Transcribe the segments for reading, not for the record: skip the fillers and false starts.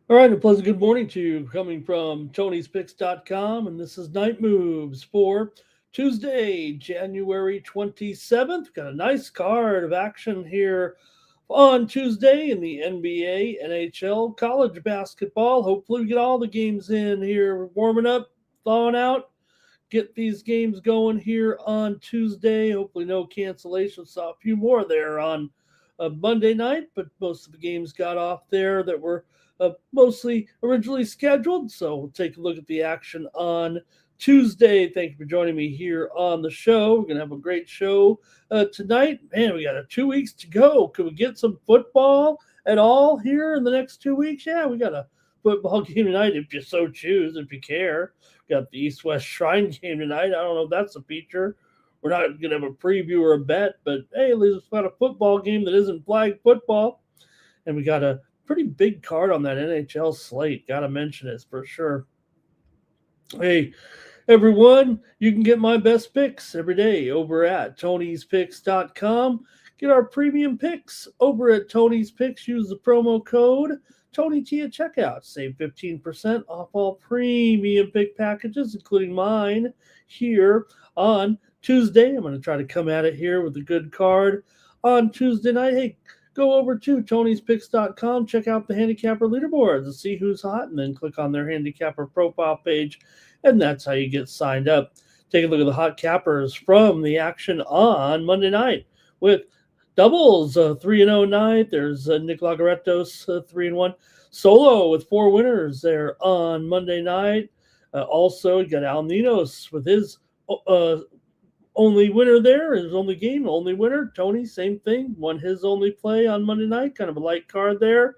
All right, a pleasant good morning to you coming from Tony'sPicks.com, and this is Night Moves for Tuesday, January 27th. Got a nice card of action here on Tuesday in the NBA, NHL, college basketball. Hopefully, we get all the games in here, warming up, thawing out. Get these games going here on Tuesday. Hopefully, no cancellations. Saw a few more there on Monday night, but most of the games got off there that were mostly originally scheduled. So we'll take a look at the action on Tuesday. Thank you for joining me here on the show. We're going to have a great show tonight. Man, we got 2 weeks to go. Can we get some football at all here in the next 2 weeks? Yeah, we got a football game tonight if you so choose, if you care. Got the East-West Shrine game tonight. I don't know if that's a feature. We're not going to have a preview or a bet, but hey, at least we've got a football game that isn't flag football. And we got a pretty big card on that NHL slate. Got to mention it for sure. Hey, everyone, you can get my best picks every day over at Tony'sPicks.com. Get our premium picks over at Tony's Picks. Use the promo code TonyT at checkout. Save 15% off all premium pick packages, including mine here on Tuesday. I'm going to try to come at it here with a good card on Tuesday night. Hey, go over to Tony'sPicks.com, check out the handicapper leaderboards and see who's hot, and then click on their handicapper profile page, and that's how you get signed up. Take a look at the hot cappers from the action on Monday night with doubles, 3-0 night. There's Nick Lagarettos, 3-1. Solo with 4 winners there on Monday night. Also, you got Al Ninos with his only winner there, his only game, only winner. Tony, same thing, won his only play on Monday night. Kind of a light card there.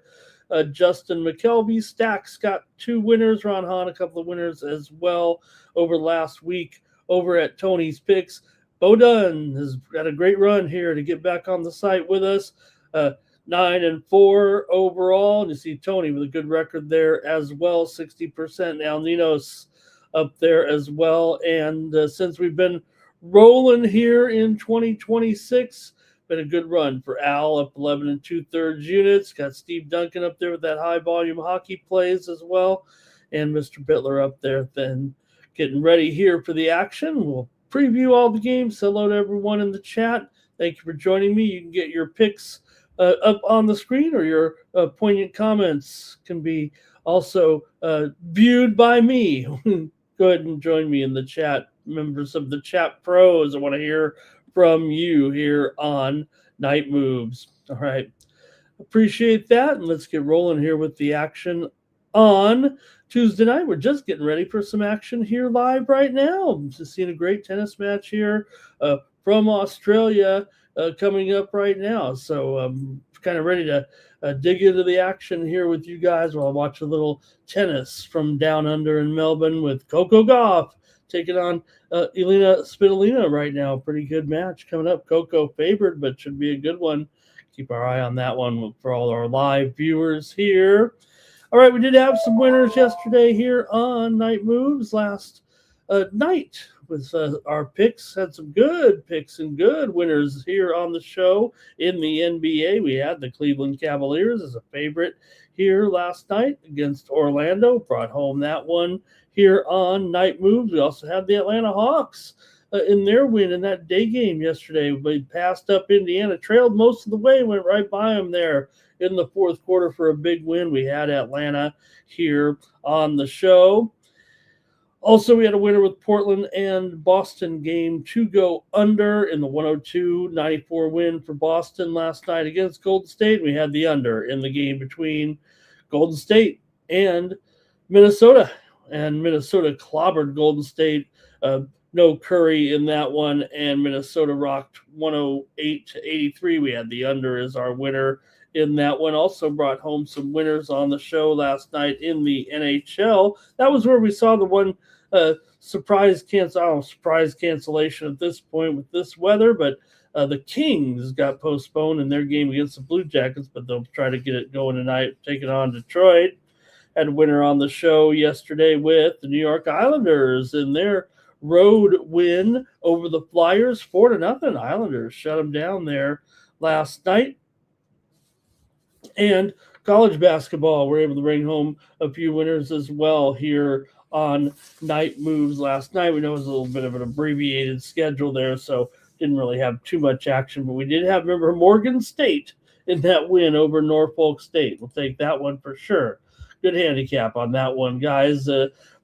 Justin McKelvey, Stacks got 2 winners. Ron Hahn, a couple of winners as well over last week over at Tony's Picks. Bo Dunn has got a great run here to get back on the site with us. 9-4 overall. And you see Tony with a good record there as well, 60%. Al Ninos up there as well. And since we've been rolling here in 2026, been a good run for Al, up 11 2/3 units. Got Steve Duncan up there with that high volume hockey plays as well, and Mr. Bittler up there then getting ready here for the action. We'll preview all the games. Hello to everyone in the chat. Thank you for joining me. You can get your picks up on the screen, or your poignant comments can be also viewed by me. Go ahead and join me in the chat. Members of the chat pros, I want to hear from you here on Night Moves. All right. Appreciate that. And let's get rolling here with the action on Tuesday night. We're just getting ready for some action here live right now. Just seeing a great tennis match here from Australia coming up right now. So I'm kind of ready to dig into the action here with you guys while I watch a little tennis from down under in Melbourne with Coco Gauff taking on Elena Svitolina right now. Pretty good match coming up. Coco favored, but should be a good one. Keep our eye on that one for all our live viewers here. All right, we did have some winners yesterday here on Night Moves last night with our picks. Had some good picks and good winners here on the show. In the NBA, we had the Cleveland Cavaliers as a favorite here last night against Orlando. Brought home that one here on Night Moves. We also had the Atlanta Hawks in their win in that day game yesterday. They passed up Indiana, trailed most of the way, went right by them there in the fourth quarter for a big win. We had Atlanta here on the show. Also, we had a winner with Portland and Boston game to go under in the 102-94 win for Boston last night against Golden State. We had the under in the game between Golden State and Minnesota, and Minnesota clobbered Golden State. No Curry in that one, and Minnesota rocked 108-83. We had the under as our winner in that one. Also brought home some winners on the show last night in the NHL. That was where we saw the one surprise cancellation at this point with this weather, but the Kings got postponed in their game against the Blue Jackets, but they'll try to get it going tonight, taking on Detroit. Had a winner on the show yesterday with the New York Islanders in their road win over the Flyers, 4-0. Islanders shut them down there last night. And college basketball, we're able to bring home a few winners as well here on Night Moves last night. We know it was a little bit of an abbreviated schedule there, so didn't really have too much action, but we did have, remember, Morgan State in that win over Norfolk State. We'll take that one for sure. Good handicap on that one, guys.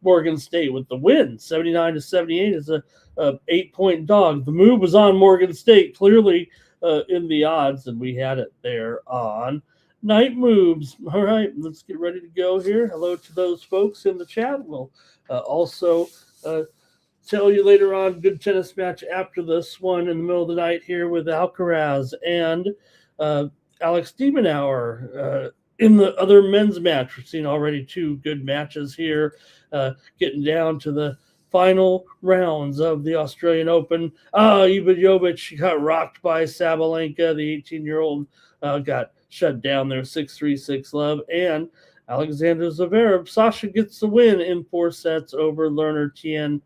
Morgan State with the win, 79-78 is a 8-point dog. The move was on Morgan State, clearly in the odds, and we had it there on Night Moves. All right, let's get ready to go here. Hello to those folks in the chat. We'll also tell you later on good tennis match after this one in the middle of the night here with Alcaraz and Alex de Minaur. In the other men's match, we've seen already two good matches here, getting down to the final rounds of the Australian Open. Ivan Jovic got rocked by Sabalenka. The 18-year-old got shut down there, 6-3, 6-love. And Alexander Zverev, Sasha gets the win in 4 sets over Lerner Tien.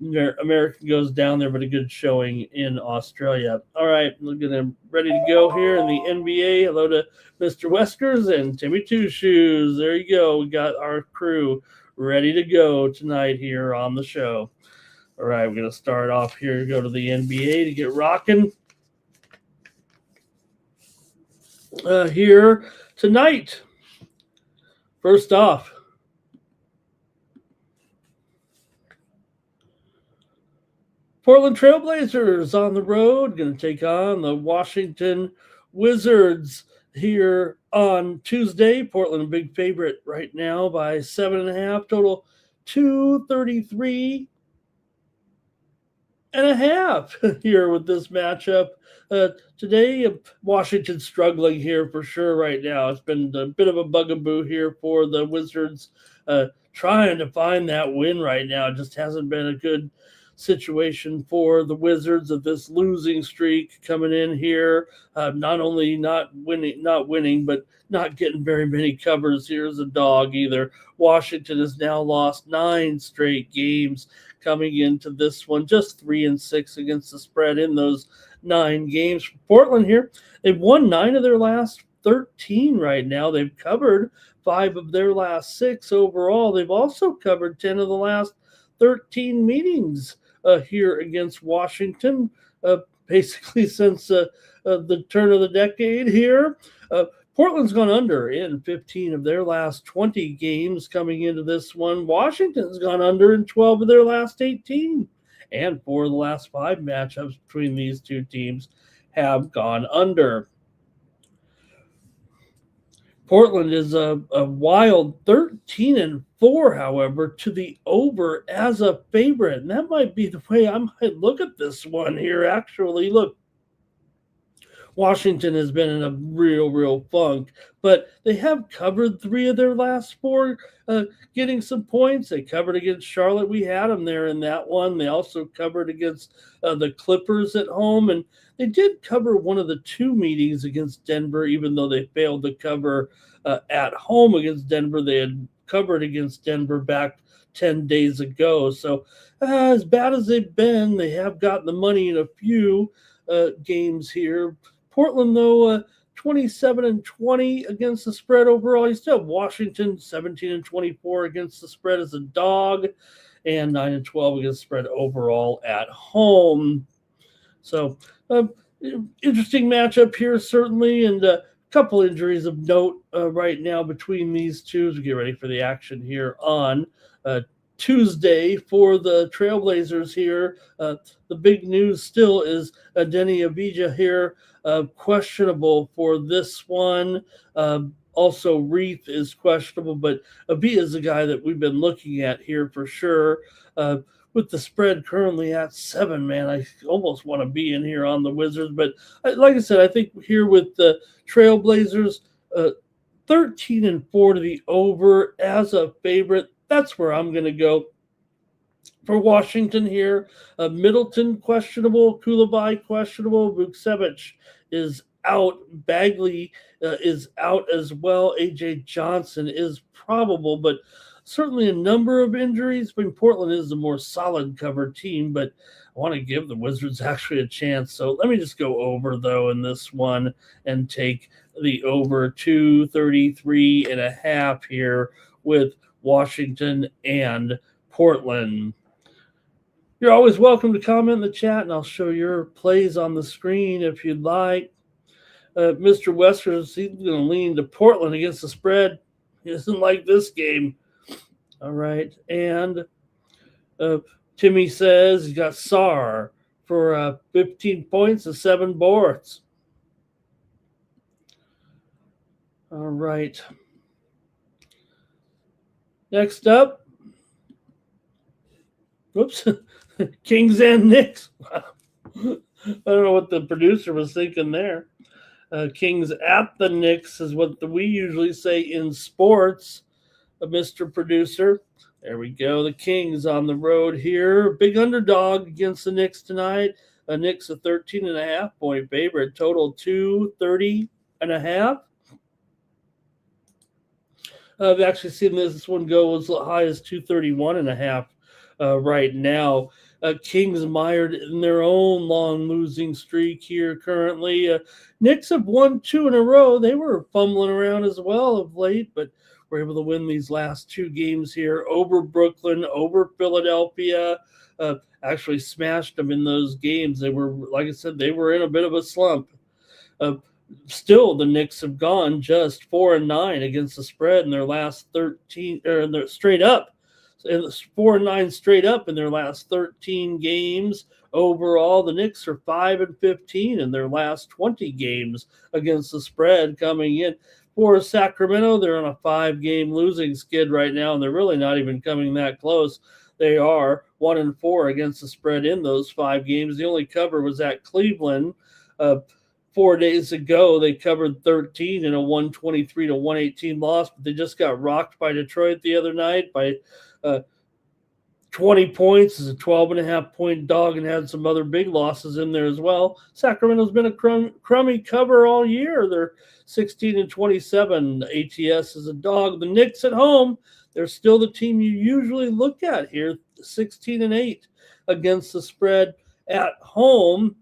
American goes down there, but a good showing in Australia. All right, we're getting ready to go here in the NBA. Hello to Mr. Weskers and Timmy Two Shoes. There you go. We got our crew ready to go tonight here on the show. All right, we're going to start off here, go to the NBA to get rocking. Here tonight. First off, Portland Trailblazers on the road, going to take on the Washington Wizards here on Tuesday. Portland a big favorite right now by 7.5, total 233.5 here with this matchup. Today, Washington struggling here for sure right now. It's been a bit of a bugaboo here for the Wizards, trying to find that win right now. It just hasn't been a good situation for the Wizards of this losing streak coming in here. Not only not winning, but not getting very many covers here as a dog either. Washington has now lost 9 straight games coming into this one, just 3-6 against the spread in those 9 games. For Portland here, they've won 9 of their last 13 right now. They've covered 5 of their last 6 overall. They've also covered 10 of the last 13 meetings here against Washington, basically since the turn of the decade here. Portland's gone under in 15 of their last 20 games coming into this one. Washington's gone under in 12 of their last 18. And 4 of the last 5 matchups between these two teams have gone under. Portland is a wild 13-4, however, to the over as a favorite. And that might be the way I might look at this one here, actually. Look, Washington has been in a real funk, but they have covered 3 of their last 4, getting some points. They covered against Charlotte. We had them there in that one. They also covered against the Clippers at home, and they did cover one of the 2 meetings against Denver, even though they failed to cover at home against Denver. They had covered against Denver back 10 days ago. So as bad as they've been, they have gotten the money in a few games here. Portland, though, 27-20 against the spread overall. You still have Washington 17-24 against the spread as a dog. and 9-12 against spread overall at home. So, interesting matchup here, certainly, and a couple injuries of note right now between these two as we get ready for the action here on Tuesday for the Trailblazers here. The big news still is Denny Avdija here, questionable for this one. Also, Reith is questionable, but Avdija is the guy that we've been looking at here for sure. With the spread currently at 7, man, I almost want to be in here on the Wizards. But like I said, I think here with the Trailblazers, 13-4 to the over as a favorite. That's where I'm going to go. For Washington here, Middleton questionable, Kulabai questionable, Vucevic is out, Bagley is out as well, AJ Johnson is probable, but certainly a number of injuries. I mean, Portland is the more solid cover team, but I want to give the Wizards actually a chance. So let me just go over, though, in this one and take the over 233.5 here with Washington and Portland. You're always welcome to comment in the chat, and I'll show your plays on the screen if you'd like. Mr. Westers, he's going to lean to Portland against the spread. He doesn't like this game. All right. And Timmy says he's got Sar for 15 points and 7 boards. All right. Next up. Whoops. Kings and Knicks. I don't know what the producer was thinking there. Kings at the Knicks is what we usually say in sports, Mr. Producer. There we go. The Kings on the road here. Big underdog against the Knicks tonight. Knicks a 13.5-point favorite. Total 230.5. I've actually seen this one go as high as 231.5 right now. Kings mired in their own long losing streak here currently. Knicks have won 2 in a row. They were fumbling around as well of late, but were able to win these last 2 games here over Brooklyn, over Philadelphia. Actually smashed them in those games. They were, like I said, they were in a bit of a slump. Still, the Knicks have gone just 4-9 against the spread in their last 13, or they're straight up. 4-9 straight up in their last 13 games. Overall, the Knicks are 5-15 in their last 20 games against the spread coming in. For Sacramento, they're on a 5-game losing skid right now, and they're really not even coming that close. They are 1-4 against the spread in those 5 games. The only cover was at Cleveland. 4 days ago, they covered 13 in a 123-118 loss, but they just got rocked by Detroit the other night by 20 points as a 12.5-point dog and had some other big losses in there as well. Sacramento's been a crummy cover all year. They're 16-27. ATS is a dog. The Knicks at home, they're still the team you usually look at here, 16-8 against the spread at home.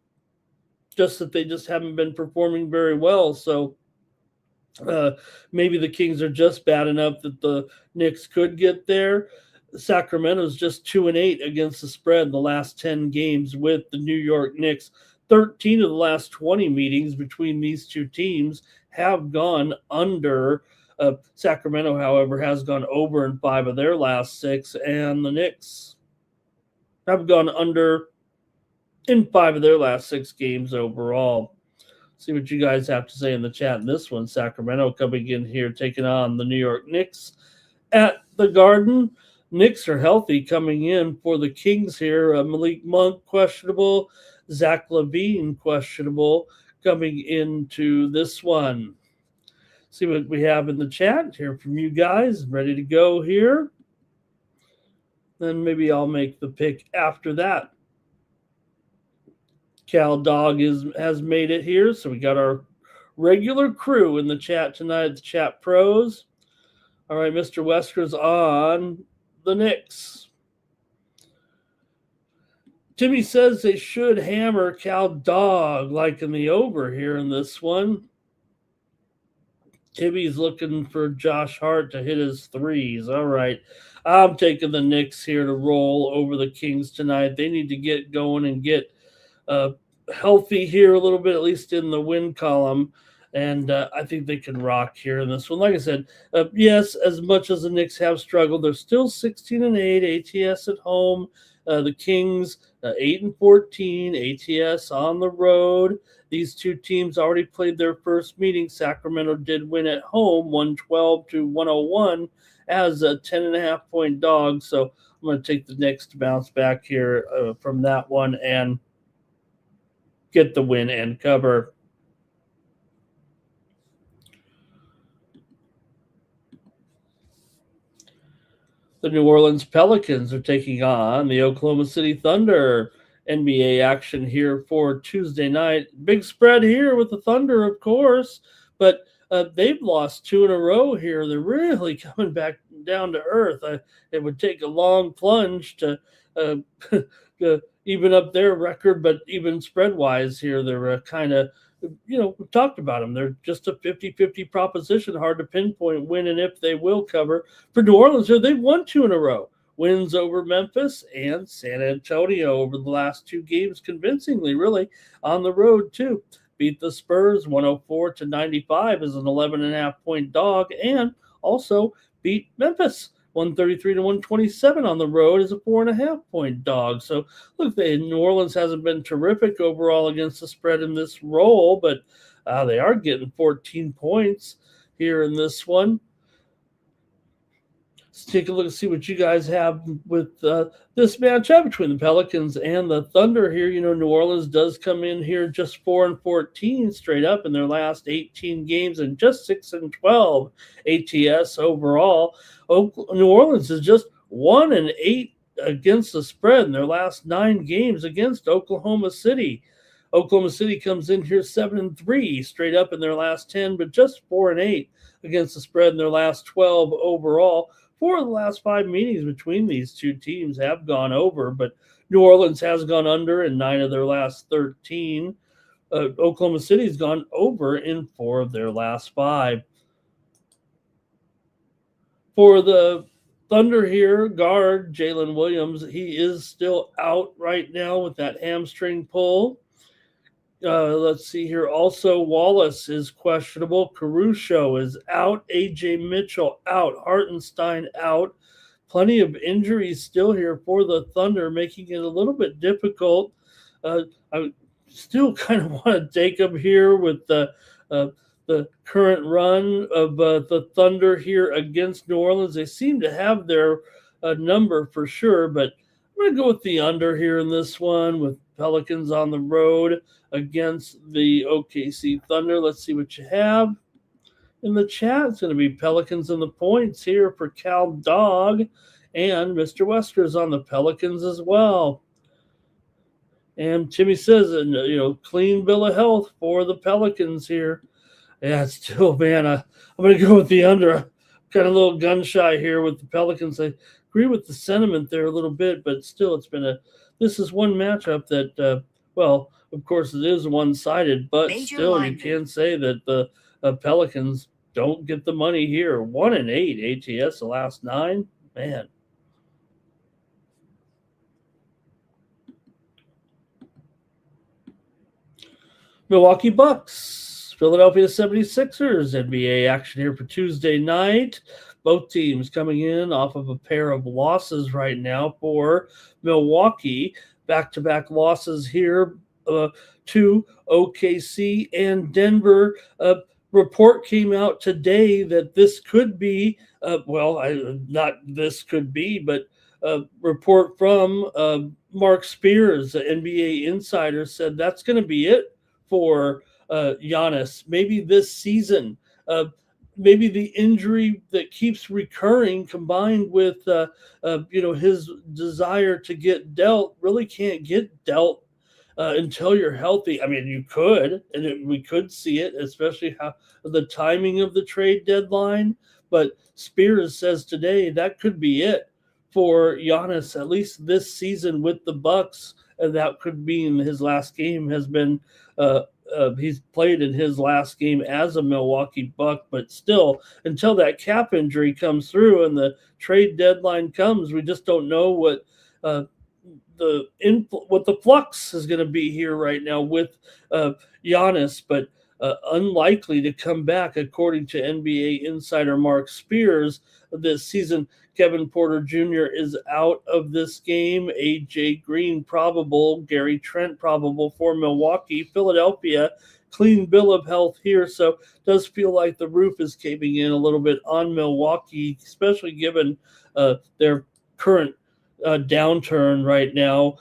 Just that they just haven't been performing very well. So maybe the Kings are just bad enough that the Knicks could get there. Sacramento's just 2-8 against the spread in the last 10 games with the New York Knicks. 13 of the last 20 meetings between these two teams have gone under. Sacramento, however, has gone over in 5 of their last 6, and the Knicks have gone under in 5 of their last 6 games overall. See what you guys have to say in the chat in this one. Sacramento coming in here, taking on the New York Knicks at the Garden. Knicks are healthy coming in for the Kings here. Malik Monk questionable. Zach LaVine questionable coming into this one. See what we have in the chat. Hear from you guys. Ready to go here. Then maybe I'll make the pick after that. Cal Dog has made it here. So we got our regular crew in the chat tonight, the chat pros. All right, Mr. Wesker's on the Knicks. Timmy says they should hammer Cal Dog like in the over here in this one. Timmy's looking for Josh Hart to hit his threes. All right. I'm taking the Knicks here to roll over the Kings tonight. They need to get going and get uh, healthy here a little bit, at least in the win column. And I think they can rock here in this one. Like I said, yes, as much as the Knicks have struggled, they're still 16-8 ATS at home. The Kings 8-14 ATS on the road. These two teams already played their first meeting. Sacramento did win at home, 112-101 as a 10.5 point dog. So I'm going to take the Knicks to bounce back here from that one and get the win and cover. The New Orleans Pelicans are taking on the Oklahoma City Thunder. NBA action here for Tuesday night. Big spread here with the Thunder, of course, but they've lost two in a row here. They're really coming back down to earth. It would take a long plunge to uh, even up their record, but even spread wise here, they're kind of, we've talked about them. They're just a 50-50 proposition, hard to pinpoint when and if they will cover. For New Orleans, they've won two in a row. Wins over Memphis and San Antonio over the last two games convincingly, really, on the road, too. Beat the Spurs 104-95 as an 11.5 point dog, and also beat Memphis 133-127 on the road as a 4.5 point dog. So, look, New Orleans hasn't been terrific overall against the spread in this role, but they are getting 14 points here in this one. Let's take a look and see what you guys have with this matchup between the Pelicans and the Thunder here. New Orleans does come in here just 4-14 straight up in their last 18 games and just 6-12 ATS overall. New Orleans is just 1-8 against the spread in their last 9 games against Oklahoma City. Oklahoma City comes in here 7-3 straight up in their last 10, but just 4-8 against the spread in their last 12 overall. 4 of the last 5 meetings between these two teams have gone over, but New Orleans has gone under in 9 of their last 13. Oklahoma City's gone over in 4 of their last 5. For the Thunder here, guard Jalen Williams, he is still out right now with that hamstring pull. Let's see here. Also, Wallace is questionable. Caruso is out. A.J. Mitchell out. Hartenstein out. Plenty of injuries still here for the Thunder, making it a little bit difficult. I still kind of want to take them here with the current run of the Thunder here against New Orleans. They seem to have their number for sure, but I'm going to go with the under here in this one with Pelicans on the road against the OKC Thunder. Let's see what you have in the chat. It's going to be Pelicans and the points here for Cal Dog, and Mr. Wester's on the Pelicans as well. And Timmy says, clean bill of health for the Pelicans here. Yeah, still, man, I'm going to go with the under. I'm kind of a little gun shy here with the Pelicans. I agree with the sentiment there a little bit, but still, this is one matchup that, of course, it is one-sided, but still, you can say that the Pelicans don't get the money here. 1-8 ATS the last 9, man. Milwaukee Bucks, Philadelphia 76ers, NBA action here for Tuesday night. Both teams coming in off of a pair of losses right now for Milwaukee. Back-to-back losses here to OKC and Denver. Report came out today that this could be, not this could be, but a report from Mark Spears, the NBA insider, said that's going to be it for Giannis. Maybe this season. Maybe the injury that keeps recurring combined with, his desire to get dealt really can't get dealt until you're healthy. I mean, you could, and we could see it, especially how the timing of the trade deadline. But Spears says today that could be it for Giannis, at least this season with the Bucks. And that could mean his last game has been He's played in his last game as a Milwaukee Buck, but still, until that cap injury comes through and the trade deadline comes, we just don't know uh, what the flux is going to be here right now with Giannis, but unlikely to come back, according to NBA insider Mark Spears this season. Kevin Porter Jr. is out of this game. AJ Green probable. Gary Trent probable for Milwaukee. Philadelphia, clean bill of health here. So does feel like the roof is caving in a little bit on Milwaukee, especially given their current downturn right now.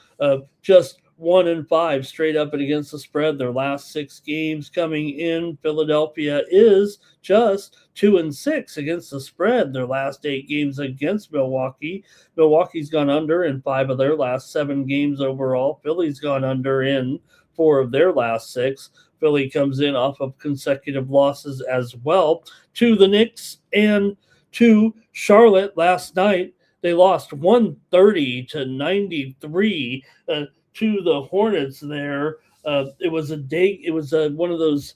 Just 1-5 straight up and against the spread. Their last 6 games coming in. Philadelphia is just 2-6 against the spread. Their last 8 games against Milwaukee. Milwaukee's gone under in 5 of their last 7 games overall. Philly's gone under in 4 of their last 6. Philly comes in off of consecutive losses as well to the Knicks and to Charlotte last night. They lost 130-93 to the Hornets there. It was one of those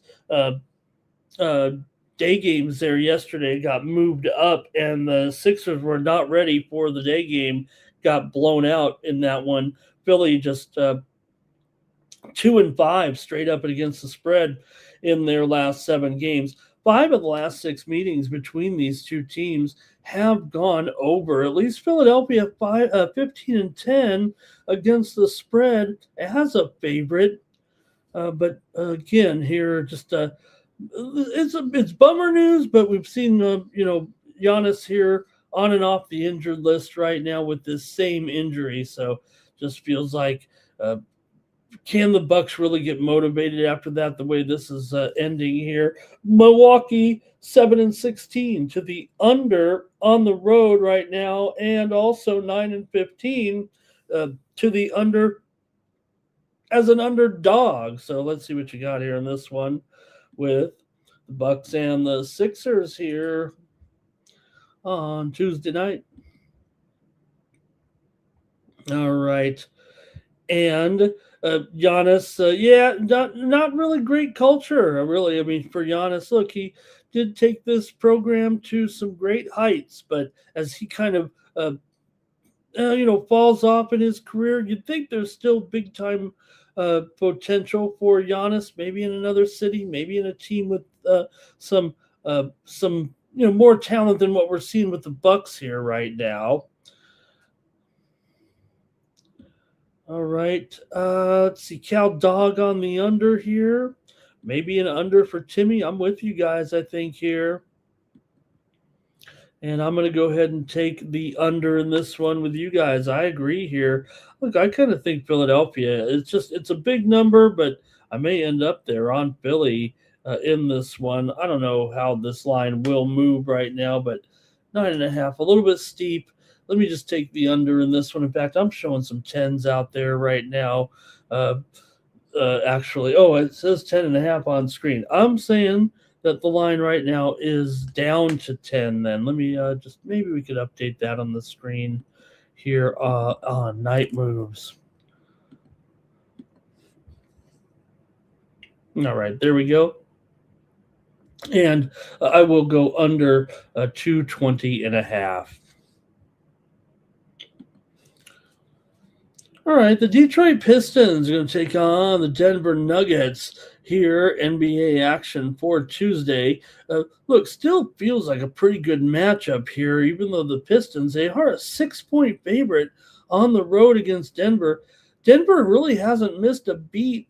day games there yesterday. Got moved up, and the Sixers were not ready for the day game. Got blown out in that one. Philly just 2-5 straight up and against the spread in their last 7 games. 5 of the last 6 meetings between these two teams have gone over. At least Philadelphia 15-10 against the spread as a favorite. But again, here just it's bummer news. But we've seen Giannis here on and off the injured list right now with this same injury. So just feels like. Can the Bucks really get motivated after that? The way this is ending here, Milwaukee 7-16 to the under on the road right now, and also 9-15 to the under as an underdog. So let's see what you got here in this one with the Bucks and the Sixers here on Tuesday night. All right, and. Giannis, not really great culture, really. I mean, for Giannis, look, he did take this program to some great heights, but as he kind of, falls off in his career, you'd think there's still big time potential for Giannis, maybe in another city, maybe in a team with some more talent than what we're seeing with the Bucks here right now. All right. Let's see. Cal Dog on the under here. Maybe an under for Timmy. I'm with you guys, I think, here. And I'm going to go ahead and take the under in this one with you guys. I agree here. Look, I kind of think Philadelphia, it's a big number, but I may end up there on Philly in this one. I don't know how this line will move right now, but 9.5, a little bit steep. Let me just take the under in this one. In fact, I'm showing some 10s out there right now. Actually, it says 10.5 on screen. I'm saying that the line right now is down to 10 then. Let me maybe we could update that on the screen here on Night Moves. All right, there we go. And I will go under 220.5. All right, the Detroit Pistons are going to take on the Denver Nuggets here, NBA action for Tuesday. Look, still feels like a pretty good matchup here, even though the Pistons, they are a 6-point favorite on the road against Denver. Denver really hasn't missed a beat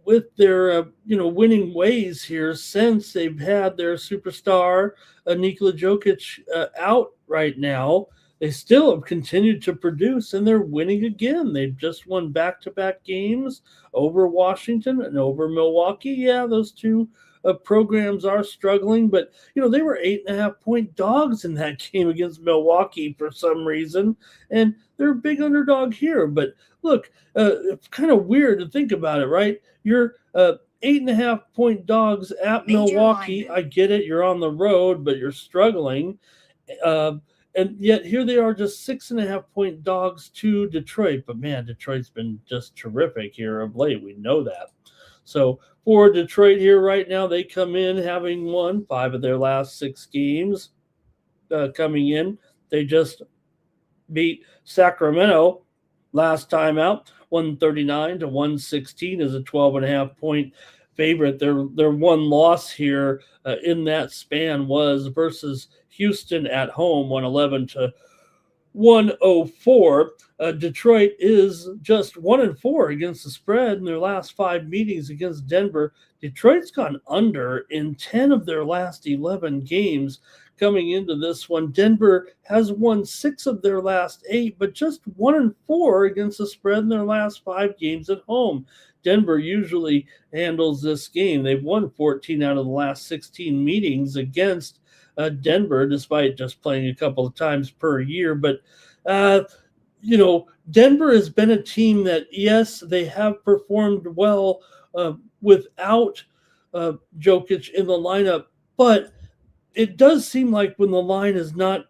with their winning ways here since they've had their superstar Nikola Jokic out right now. They still have continued to produce, and they're winning again. They've just won back-to-back games over Washington and over Milwaukee. Yeah, those two programs are struggling, but, they were 8.5-point dogs in that game against Milwaukee for some reason, and they're a big underdog here. But, look, it's kind of weird to think about it, right? You're 8.5-point dogs at Milwaukee. I get it. You're on the road, but you're struggling. And yet here they are just 6.5-point dogs to Detroit. But, man, Detroit's been just terrific here of late. We know that. So for Detroit here right now, they come in having won 5 of their last 6 games. Coming in, they just beat Sacramento last time out, 139 to 116 is a 12.5 point favorite. Their one loss here in that span was versus Houston at home, 111 to 104. Detroit is just 1-4 against the spread in their last 5 meetings against Denver. Detroit's gone under in 10 of their last 11 games coming into this one. Denver has won 6 of their last 8, but just 1-4 against the spread in their last 5 games at home. Denver usually handles this game. They've won 14 out of the last 16 meetings against Denver, despite just playing a couple of times per year. But, Denver has been a team that, yes, they have performed well without Jokic in the lineup, but it does seem like when the line is not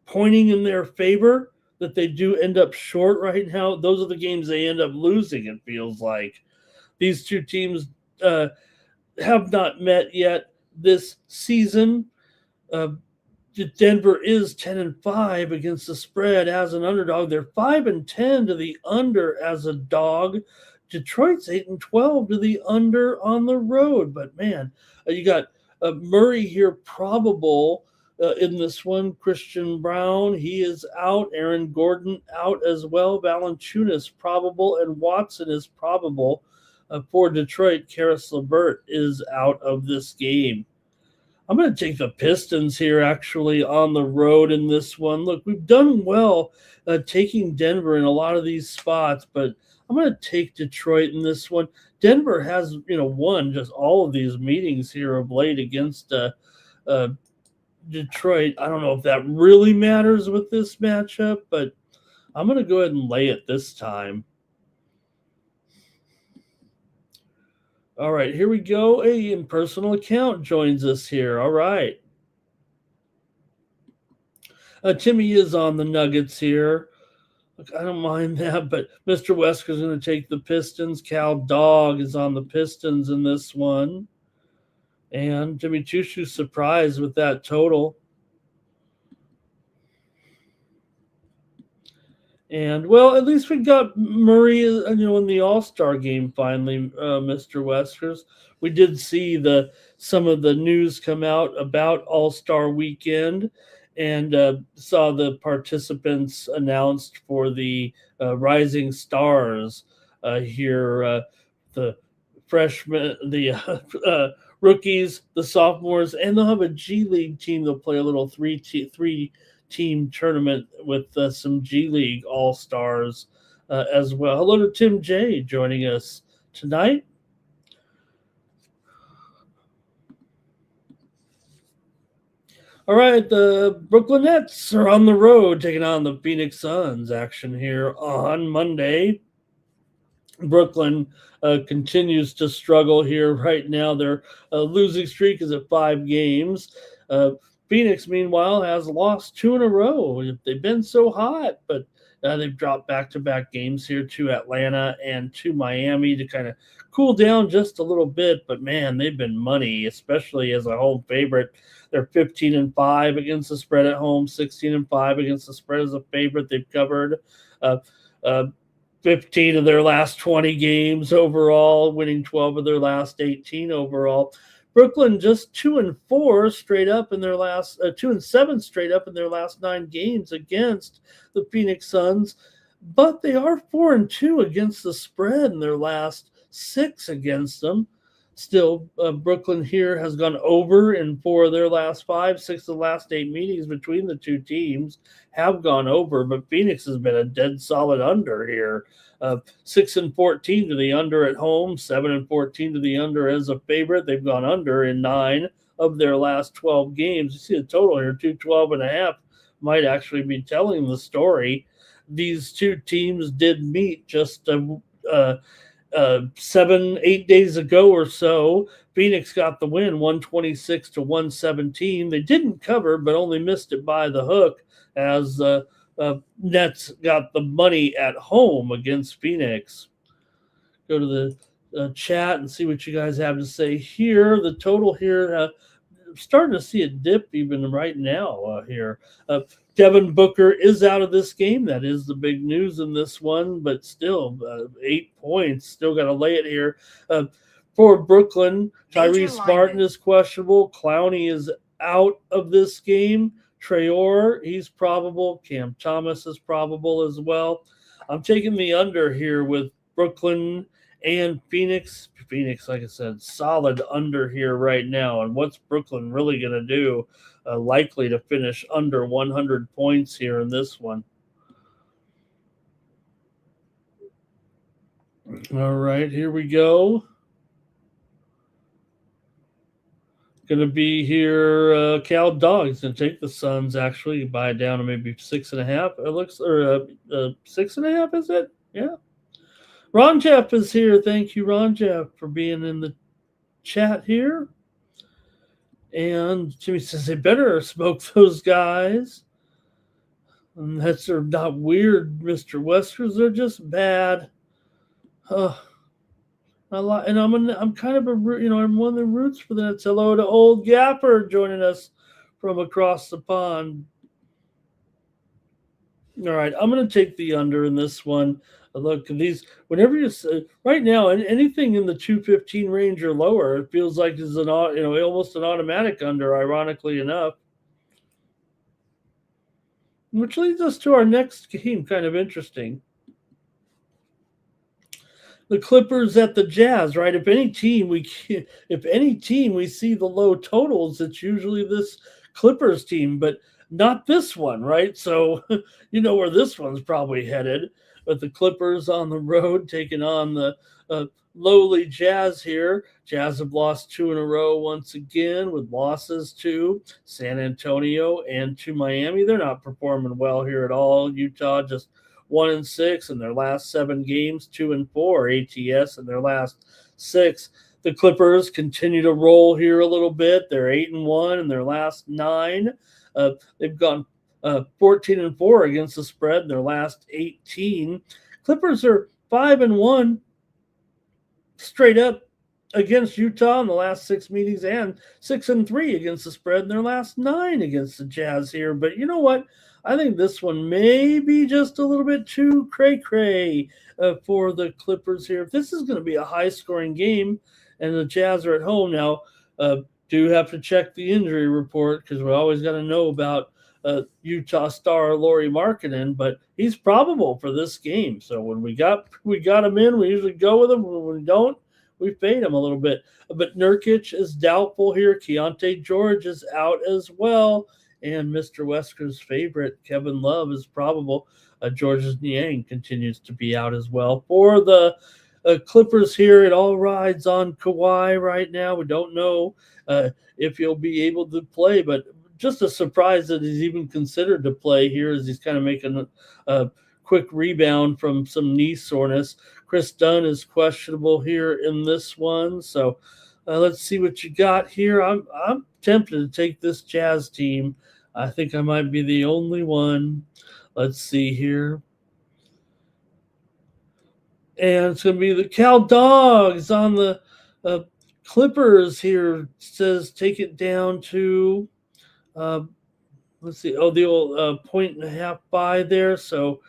pointing in their favor, that they do end up short right now. Those are the games they end up losing, it feels like. These two teams have not met yet this season. Denver is 10-5 against the spread as an underdog. They're 5-10 to the under as a dog. Detroit's 8-12 to the under on the road. But man, you got Murray here probable in this one. Christian Brown, he is out. Aaron Gordon out as well. Valanciunas probable, and Watson is probable for Detroit. Karis LeVert is out of this game. I'm going to take the Pistons here, actually, on the road in this one. Look, we've done well taking Denver in a lot of these spots, but I'm going to take Detroit in this one. Denver has, won just all of these meetings here of late against Detroit. I don't know if that really matters with this matchup, but I'm going to go ahead and lay it this time. All right, here we go. A impersonal account joins us here. All right. Timmy is on the Nuggets here. Look, I don't mind that, but Mr. Wesker's going to take the Pistons. Cal Dog is on the Pistons in this one. And Jimmy Chushu's surprised with that total. And, well, at least we got Murray, in the All-Star game finally, Mr. Weskers. We did see some of the news come out about All-Star weekend, and saw the participants announced for the Rising Stars here, the freshmen, the rookies, the sophomores, and they'll have a G League team. They'll play a little three-team tournament with some G League All-Stars as well. Hello to Tim J joining us tonight. All right, the Brooklyn Nets are on the road taking on the Phoenix Suns. Action here on Monday. Brooklyn continues to struggle here right now. Their losing streak is at 5 games. Phoenix, meanwhile, has lost 2 in a row. They've been so hot, but they've dropped back-to-back games here to Atlanta and to Miami to kind of cool down just a little bit. But, man, they've been money, especially as a home favorite. They're 15-5 against the spread at home, 16-5 against the spread as a favorite. They've covered 15 of their last 20 games overall, winning 12 of their last 18 overall. Brooklyn just 2-4 straight up in their last 2-7 straight up in their last 9 games against the Phoenix Suns, but they are 4-2 against the spread in their last 6 against them. Still, Brooklyn here has gone over in 4 of their last 5. 6 of the last 8 meetings between the two teams have gone over, but Phoenix has been a dead solid under here. 6-14 to the under at home, 7-14 to the under as a favorite. They've gone under in 9 of their last 12 games. You see the total here, 212.5, might actually be telling the story. These two teams did meet just 7-8 days ago or so. Phoenix got the win, 126 to 117. They didn't cover, but only missed it by the hook as Nets got the money at home against Phoenix. Go to the chat and see what you guys have to say here. The total here, starting to see a dip even right now here. Devin Booker is out of this game. That is the big news in this one, but still, 8 points. Still got to lay it here. For Brooklyn, Tyrese Martin is questionable. Clowney is out of this game. Traore, he's probable. Cam Thomas is probable as well. I'm taking the under here with Brooklyn and Phoenix. Phoenix, like I said, solid under here right now. And what's Brooklyn really going to do? Likely to finish under 100 points here in this one. All right, here we go. Going to be here. Cal Dogs going to take the Suns. Actually, buy it down to maybe 6.5. It looks, or 6.5. Is it? Yeah. Ron Jeff is here. Thank you, Ron Jeff, for being in the chat here. And Jimmy says they better smoke those guys. And that's they're not weird, Mr. Westers. They're just bad. And I'm kind of I'm one of the roots for that. Hello to Old Gapper joining us from across the pond. All right, I'm going to take the under in this one. Look, these whenever you right now, anything in the 215 range or lower, it feels like is an almost an automatic under. Ironically enough, which leads us to our next game. Kind of interesting. The Clippers at the Jazz, right? If any team we see the low totals, it's usually this Clippers team, but not this one, right? So you know where this one's probably headed. But the Clippers on the road taking on the lowly Jazz here. Jazz have lost 2 in a row once again with losses to San Antonio and to Miami. They're not performing well here at all. Utah just 1-6 in their last 7 games, 2-4 ATS in their last 6. The Clippers continue to roll here a little bit. They're 8-1 in their last 9. They've gone 14-4 against the spread in their last 18. Clippers are 5-1 straight up against Utah in the last 6 meetings and 6-3 against the spread in their last 9 against the Jazz here. But you know what? I think this one may be just a little bit too cray-cray for the Clippers here. If this is going to be a high-scoring game and the Jazz are at home now, do have to check the injury report because we always got to know about Utah star Lauri Markkanen, but he's probable for this game. So when we got him in, we usually go with him. When we don't, we fade him a little bit. But Nurkic is doubtful here. Keontae George is out as well. And Mr. Wesker's favorite, Kevin Love, is probable. Georges Niang continues to be out as well. For the Clippers here, it all rides on Kawhi right now. We don't know if he'll be able to play, but just a surprise that he's even considered to play here as he's kind of making a quick rebound from some knee soreness. Chris Dunn is questionable here in this one. So let's see what you got here. I'm tempted to take this Jazz team. I think I might be the only one. Let's see here. And it's going to be the Cal Dogs on the Clippers here. It says take it down to, let's see, the old 1.5 buy there. So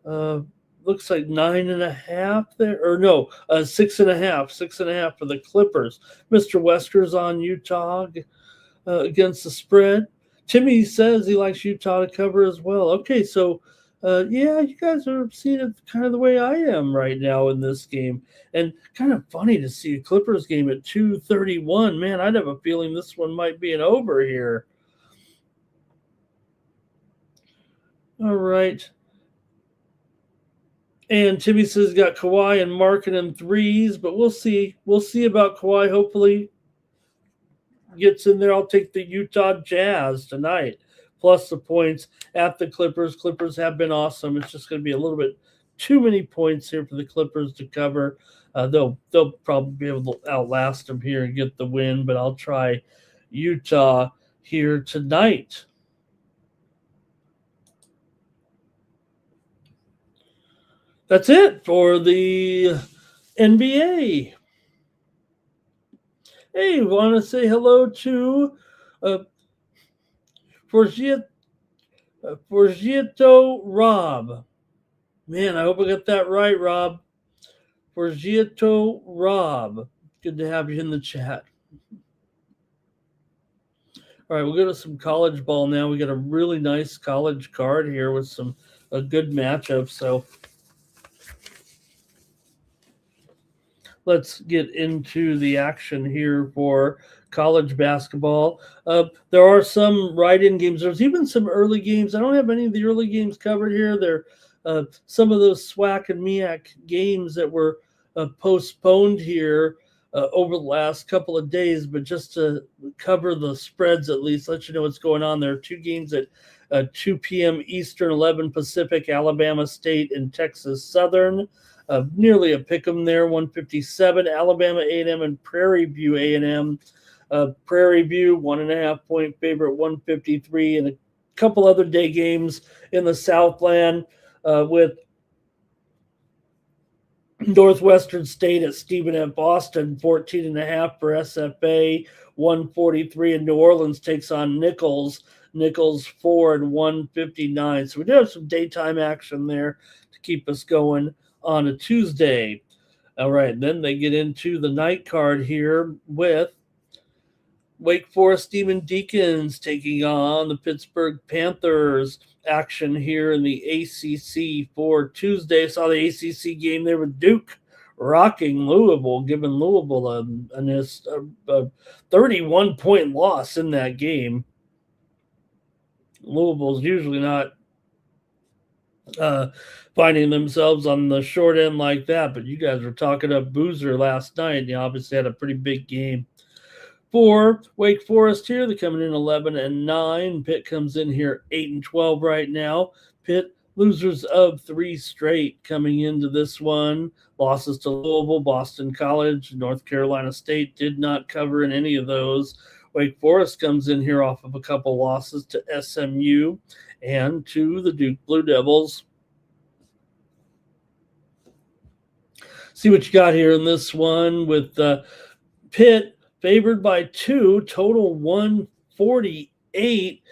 looks like 9.5 there, or no, 6.5 for the Clippers. Mr. Wesker's on Utah against the spread. Timmy says he likes Utah to cover as well. Okay, so yeah, you guys are seeing it kind of the way I am right now in this game. And kind of funny to see a Clippers game at 2:31. Man, I'd have a feeling this one might be an over here. All right. And Timmy says he's got Kawhi and Markkanen threes, but we'll see. We'll see about Kawhi. Hopefully gets in there. I'll take the Utah Jazz tonight, plus the points at the Clippers. Clippers have been awesome. It's just going to be a little bit too many points here for the Clippers to cover. They'll probably be able to outlast them here and get the win, but I'll try Utah here tonight. That's it for the NBA. Hey, want to say hello to uh, Forgiato Rob. Man, I hope I got that right, Rob. Forgiato Rob. Good to have you in the chat. All right, we'll go to some college ball now. We got a really nice college card here with some a good matchup. So let's get into the action here for college basketball. There are some write-in games. There's even some early games. I don't have any of the early games covered here. There, some of those SWAC and MEAC games that were postponed here over the last couple of days. But just to cover the spreads, at least let you know what's going on. There are two games at 2 p.m. Eastern, 11 Pacific. Alabama State and Texas Southern. Nearly a pick 'em there, 157. Alabama A&M and Prairie View A&M. Prairie View, 1.5 point favorite, 153. And a couple other day games in the Southland with Northwestern State at Stephen F. Austin, 14.5 for SFA, 143. And New Orleans takes on Nichols. Nichols 4 and 159. So we do have some daytime action there to keep us going on a Tuesday. All right, then they get into the night card here with Wake Forest Demon Deacons taking on the Pittsburgh Panthers. Action here in the ACC for Tuesday. Saw the ACC game there with Duke rocking Louisville, giving Louisville a 31-point loss in that game. Louisville's usually not finding themselves on the short end like that, but you guys were talking up Boozer last night, and you obviously had a pretty big game. For Wake Forest here, they're coming in 11 and 9. Pitt comes in here 8 and 12 right now. Pitt losers of 3 straight coming into this one. Losses to Louisville, Boston College, North Carolina State did not cover in any of those. Wake Forest comes in here off of a couple losses to SMU and to the Duke Blue Devils. See what you got here in this one with Pitt favored by 2, total 148.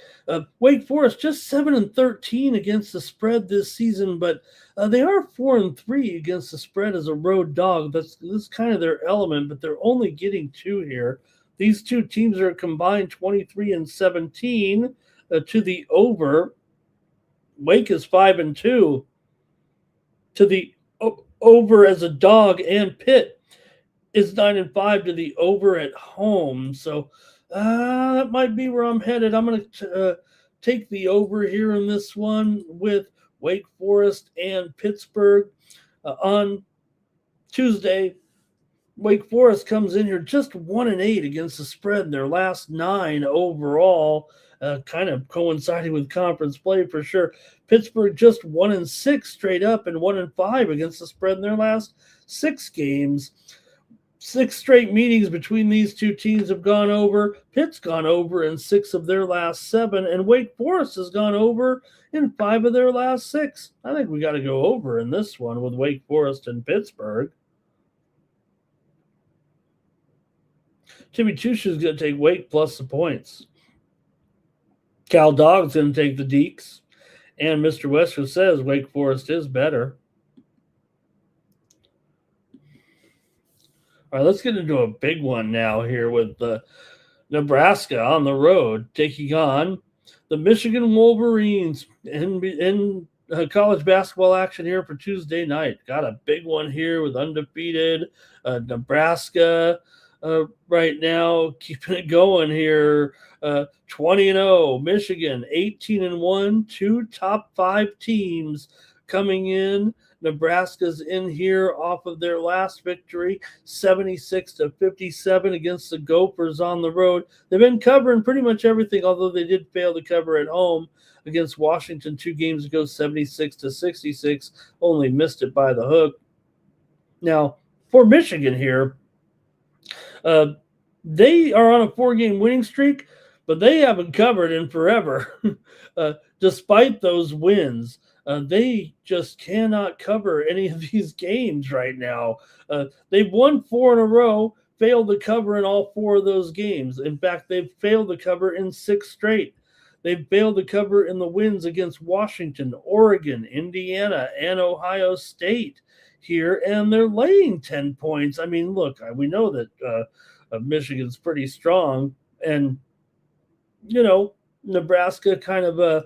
Wake Forest just 7 and 13 against the spread this season, but they are 4 and 3 against the spread as a road dog. That's kind of their element, but they're only getting 2 here. These two teams are combined 23 and 17 to the over. Wake is 5 and 2 to the over as a dog, and Pitt is 9 and 5 to the over at home. So that might be where I'm headed. I'm going to take the over here in this one with Wake Forest and Pittsburgh on Tuesday. Wake Forest comes in here just 1 and 8 against the spread in their last 9 overall, kind of coinciding with conference play for sure. Pittsburgh just 1 and 6 straight up and 1 and 5 against the spread in their last 6 games. 6 straight meetings between these two teams have gone over. Pitt's gone over in 6 of their last 7, and Wake Forest has gone over in 5 of their last 6. I think we got to go over in this one with Wake Forest and Pittsburgh. Timmy Tush is going to take Wake plus the points. Cal Dogg's going to take the Deeks. And Mr. Wesker says Wake Forest is better. All right, let's get into a big one now here with Nebraska on the road taking on the Michigan Wolverines in college basketball action here for Tuesday night. Got a big one here with undefeated Nebraska right now, keeping it going here. 20 and 0. Michigan 18 and 1. 2 top 5 teams coming in. Nebraska's in here off of their last victory, 76-57 against the Gophers on the road. They've been covering pretty much everything, although they did fail to cover at home against Washington 2 games ago, 76-66. Only missed it by the hook. Now, for Michigan here, they are on a 4-game winning streak, but they haven't covered in forever. Despite those wins, they just cannot cover any of these games right now. They've won 4 in a row, failed to cover in all 4 of those games. In fact, they've failed to cover in 6 straight. They've failed to cover in the wins against Washington, Oregon, Indiana, and Ohio State here, and they're laying 10 points. I mean, look, we know that Michigan's pretty strong, and, Nebraska kind of,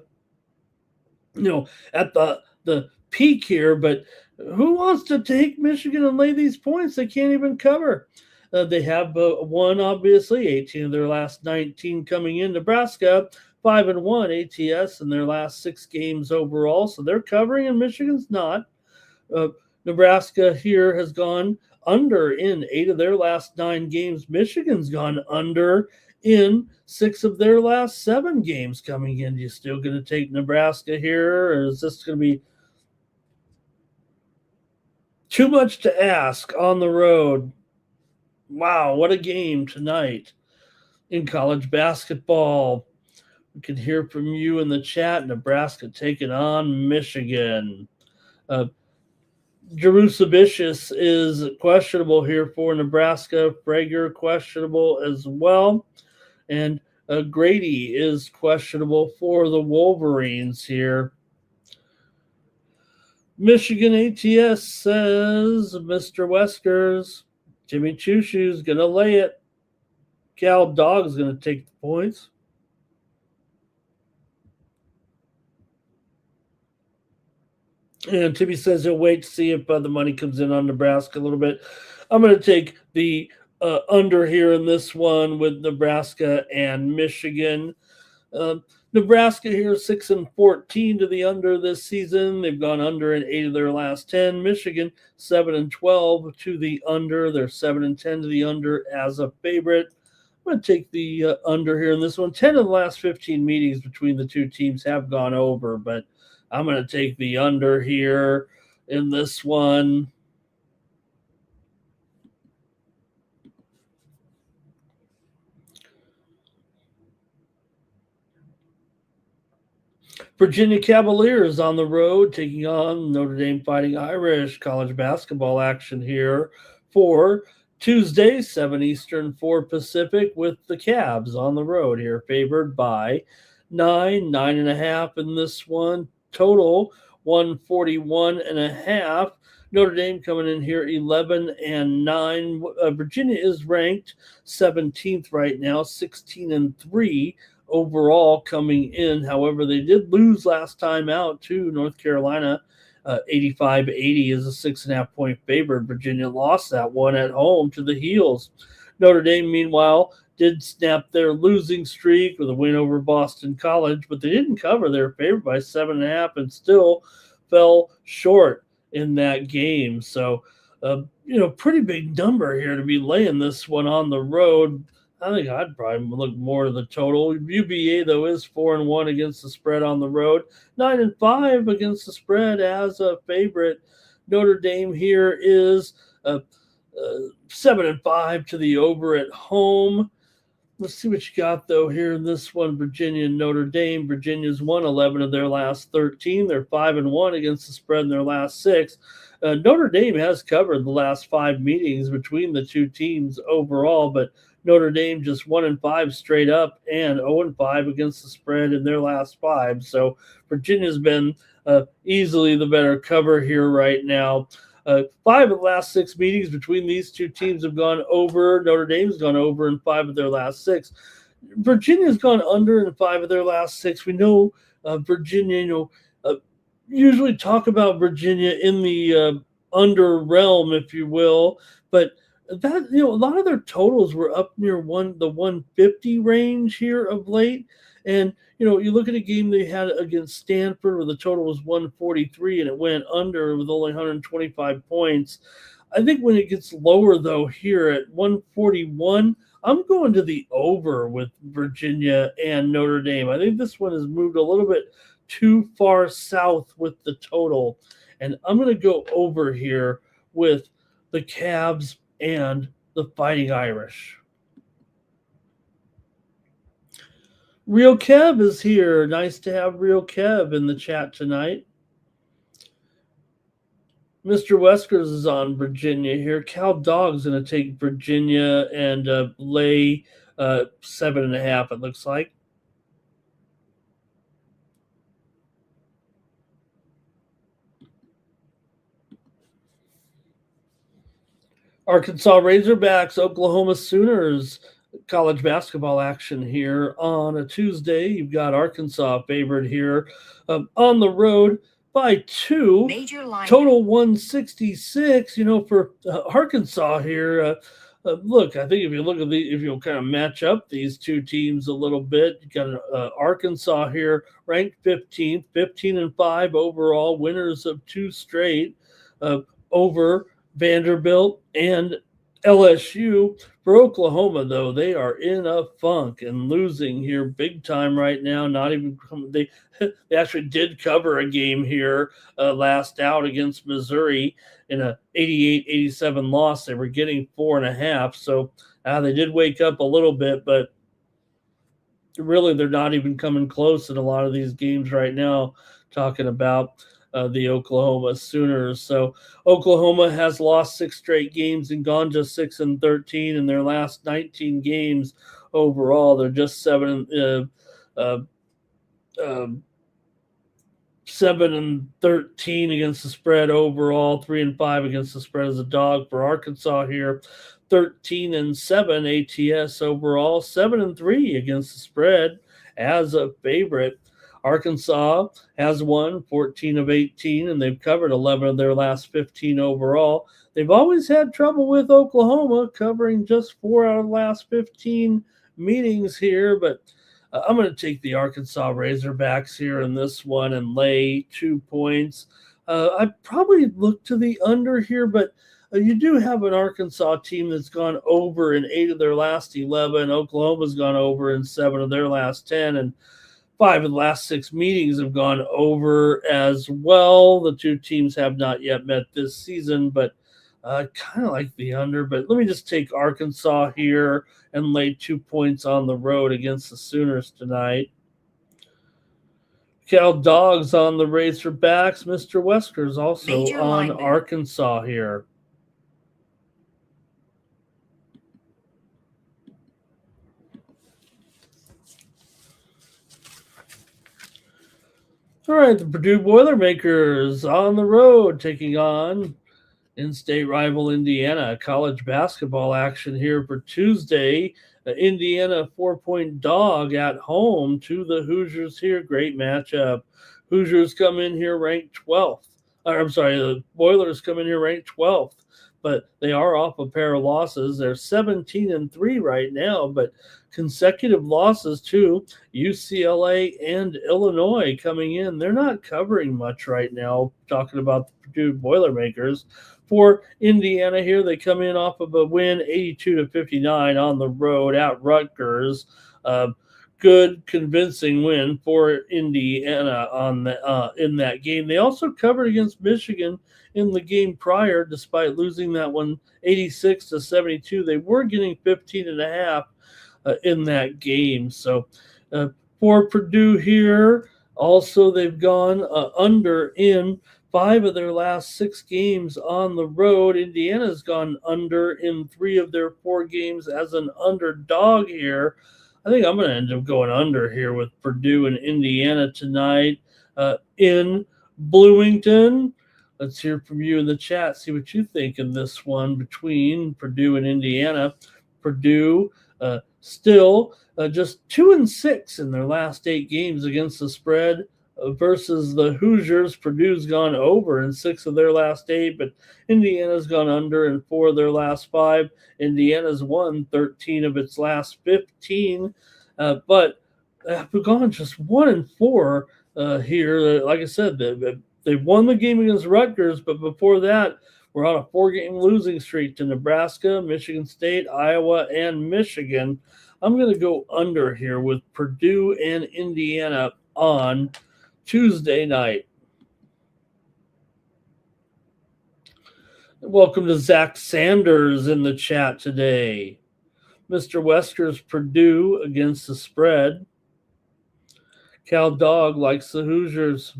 at the peak here, but who wants to take Michigan and lay these points? They can't even cover. They have won, obviously, 18 of their last 19 coming in. Nebraska 5-1 ATS in their last 6 games overall, so they're covering, and Michigan's not. Nebraska here has gone under in 8 of their last 9 games. Michigan's gone under in 6 of their last 7 games coming in. You still going to take Nebraska here, or is this going to be too much to ask on the road? Wow, what a game tonight in college basketball. We can hear from you in the chat. Nebraska taking on Michigan. Jerusabicius is questionable here for Nebraska. Prager questionable as well. And Grady is questionable for the Wolverines here. Michigan ATS says Mr. Weskers, Jimmy Choo Shoe's going to lay it. Cal Dog's going to take the points. And Timmy says he'll wait to see if the money comes in on Nebraska a little bit. I'm going to take the under here in this one with Nebraska and Michigan. Nebraska here 6-14 to the under this season. They've gone under in 8 of their last 10. Michigan 7-12 to the under. They're 7-10 to the under as a favorite. I'm going to take the under here in this one. 10 of the last 15 meetings between the two teams have gone over, but I'm going to take the under here in this one. Virginia Cavaliers on the road taking on Notre Dame Fighting Irish. College basketball action here for Tuesday, 7 Eastern, 4 Pacific, with the Cavs on the road here, favored by 9.5 in this one. Total 141.5. Notre Dame coming in here 11-9. Virginia is ranked 17th right now, 16-3 overall coming in. However, they did lose last time out to North Carolina. 85-80 is a 6.5-point favorite. Virginia lost that one at home to the Heels. Notre Dame, meanwhile, did snap their losing streak with a win over Boston College, but they didn't cover. They were favored by 7.5 and still fell short in that game. So, pretty big number here to be laying this one on the road. I think I'd probably look more to the total. UVA, though, is 4-1 against the spread on the road, 9-5 against the spread as a favorite. Notre Dame here is 7-5 to the over at home. Let's see what you got, though, here in this one. Virginia and Notre Dame. Virginia's won 11 of their last 13. They're 5-1 against the spread in their last 6. Notre Dame has covered the last 5 meetings between the two teams overall, but Notre Dame just 1-5 straight up and 0-5 against the spread in their last 5. So Virginia's been easily the better cover here right now. 5 of the last 6 meetings between these two teams have gone over. Notre Dame's gone over in 5 of their last 6. Virginia's gone under in 5 of their last 6. We know Virginia, usually talk about Virginia in the under realm, if you will, but that, a lot of their totals were up near the 150 range here of late. And, you look at a game they had against Stanford where the total was 143 and it went under with only 125 points. I think when it gets lower, though, here at 141, I'm going to the over with Virginia and Notre Dame. I think this one has moved a little bit too far south with the total. And I'm going to go over here with the Cavs and the Fighting Irish. Real Kev is here. Nice to have Real Kev in the chat tonight. Mr. Weskers is on Virginia here. Cal Dog's going to take Virginia and lay 7.5, it looks like. Arkansas Razorbacks, Oklahoma Sooners, college basketball action here on a Tuesday. You've got Arkansas favored here on the road by 2. Total 166. For Arkansas here. Look, I think if you kind of match up these two teams a little bit, you got Arkansas here ranked 15th, 15-5 overall, winners of 2 straight over Vanderbilt and LSU. For Oklahoma, though, they are in a funk and losing here big time right now. Not even they actually did cover a game here last out against Missouri in a 88-87 loss. They were getting 4.5, so they did wake up a little bit, but really they're not even coming close in a lot of these games right now. Talking about the Oklahoma Sooners. So Oklahoma has lost 6 straight games and gone just 6-13 in their last 19 games overall. They're just 7-13 against the spread overall, 3-5 against the spread as a dog. For Arkansas here, 13-7 ATS overall, 7-3 against the spread as a favorite. Arkansas has won 14 of 18, and they've covered 11 of their last 15 overall. They've always had trouble with Oklahoma, covering just 4 out of the last 15 meetings here, but I'm going to take the Arkansas Razorbacks here in this one and lay 2 points. I'd probably look to the under here, but you do have an Arkansas team that's gone over in 8 of their last 11. Oklahoma's gone over in 7 of their last 10, and 5 of the last 6 meetings have gone over as well. The two teams have not yet met this season, but kind of like the under. But let me just take Arkansas here and lay 2 points on the road against the Sooners tonight. Cal Dogs on the Razorbacks. Mr. Weskers also on Arkansas here. All right, the Purdue Boilermakers on the road taking on in-state rival Indiana. College basketball action here for Tuesday. Indiana 4-point dog at home to the Hoosiers here. Great matchup. Hoosiers come in here ranked 12th. The Boilers come in here ranked 12th, but they are off a pair of losses. They're 17-3 right now, but consecutive losses to UCLA and Illinois coming in. They're not covering much right now, talking about the Purdue Boilermakers. For Indiana here, they come in off of a win 82-59 on the road at Rutgers. Good, convincing win for Indiana in that game. They also covered against Michigan in the game prior, despite losing that one 86-72. They were getting 15.5 in that game. So for Purdue here, also they've gone under in 5 of their last 6 games on the road. Indiana's gone under in 3 of their 4 games as an underdog here. I think I'm going to end up going under here with Purdue and Indiana tonight in Bloomington. Let's hear from you in the chat. See what you think in this one between Purdue and Indiana. Purdue still just 2-6 in their last 8 games against the spread versus the Hoosiers. Purdue's gone over in 6 of their last 8, but Indiana's gone under in 4 of their last 5. Indiana's won 13 of its last 15, but have gone just 1-4 here. Like I said, they've won the game against Rutgers, but before that, we're on a 4-game losing streak to Nebraska, Michigan State, Iowa, and Michigan. I'm going to go under here with Purdue and Indiana on Tuesday night. Welcome to Zach Sanders in the chat today. Mr. Weskers, Purdue against the spread. Cal Dog likes the Hoosiers.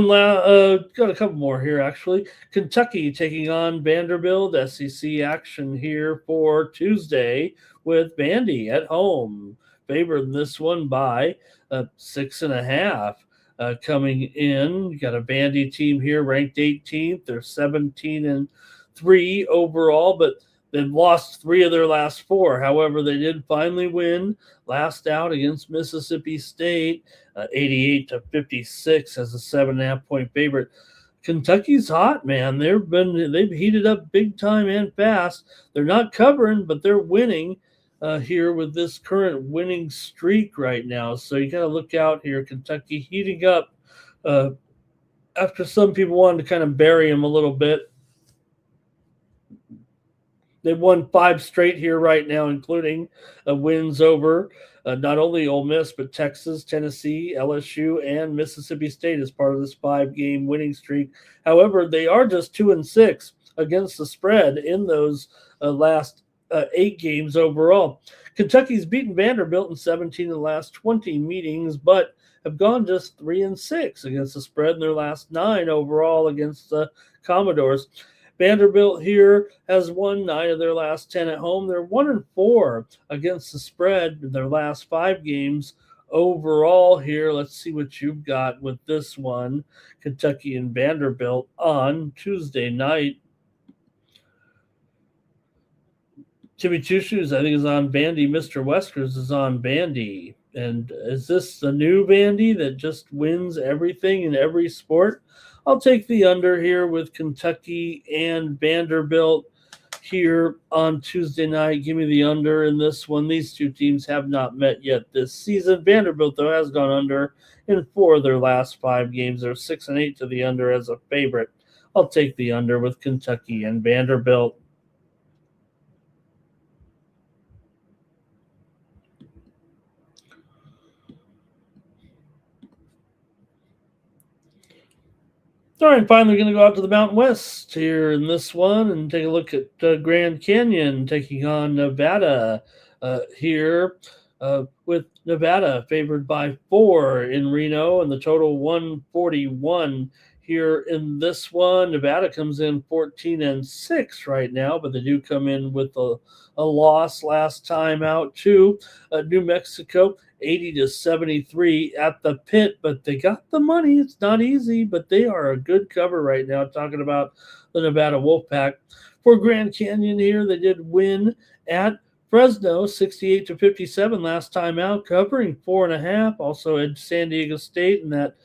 Got a couple more here actually. Kentucky taking on Vanderbilt. SEC action here for Tuesday with Vandy at home. Favored in this one by 6.5. Coming in, you got a Vandy team here ranked 18th. They're 17-3 overall, but they've lost 3 of their last 4. However, they did finally win last out against Mississippi State, 88-56 as a 7.5 point favorite. Kentucky's hot, man. They've heated up big time and fast. They're not covering, but they're winning here with this current winning streak right now. So you got to look out here. Kentucky heating up after some people wanted to kind of bury them a little bit. They've won 5 straight here right now, including wins over not only Ole Miss, but Texas, Tennessee, LSU, and Mississippi State as part of this 5-game winning streak. However, they are just 2-6 against the spread in those last 8 games overall. Kentucky's beaten Vanderbilt in 17 of the last 20 meetings, but have gone just 3-6 against the spread in their last 9 overall against the Commodores. Vanderbilt here has won 9 of their last 10 at home. They're 1-4 against the spread in their last 5 games overall here. Let's see what you've got with this one. Kentucky and Vanderbilt on Tuesday night. Timmy Two Shoes, I think, is on Vandy. Mr. Weskers is on Vandy. And is this the new Vandy that just wins everything in every sport? I'll take the under here with Kentucky and Vanderbilt here on Tuesday night. Give me the under in this one. These two teams have not met yet this season. Vanderbilt, though, has gone under in 4 of their last 5 games. They're 6-8 to the under as a favorite. I'll take the under with Kentucky and Vanderbilt. All right, finally, going to go out to the Mountain West here in this one and take a look at Grand Canyon taking on Nevada here with Nevada favored by 4 in Reno and the total 141 here in this one. Nevada comes in 14-6 right now, but they do come in with a loss last time out to New Mexico. 80-73 at the pit, but they got the money. It's not easy, but they are a good cover right now. Talking about the Nevada Wolfpack. For Grand Canyon here, they did win at Fresno 68-57 last time out, covering 4.5. Also at San Diego State in that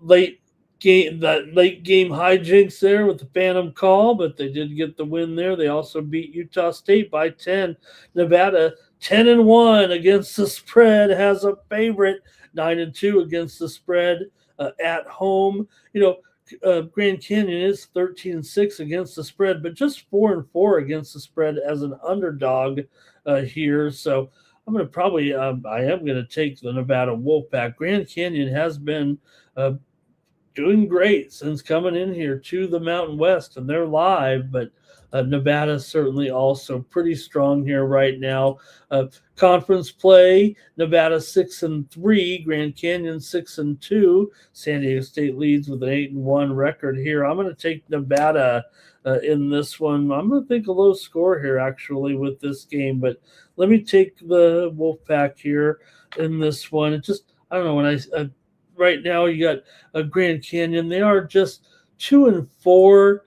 late game hijinks there with the Phantom call, but they did get the win there. They also beat Utah State by 10. Nevada 10-1 against the spread, has a favorite. 9-2 against the spread at home. Grand Canyon is 13-6 against the spread, but just 4-4 against the spread as an underdog here. So I'm going to probably I am going to take the Nevada Wolfpack. Grand Canyon has been doing great since coming in here to the Mountain West, and they're live, but Nevada certainly also pretty strong here right now. Conference play, Nevada 6-3, Grand Canyon 6-2. San Diego State leads with an 8-1 record here. I'm going to take Nevada in this one. I'm going to think a low score here actually with this game, but let me take the Wolfpack here in this one. It just, I don't know, when right now you got a Grand Canyon. They are just 2-4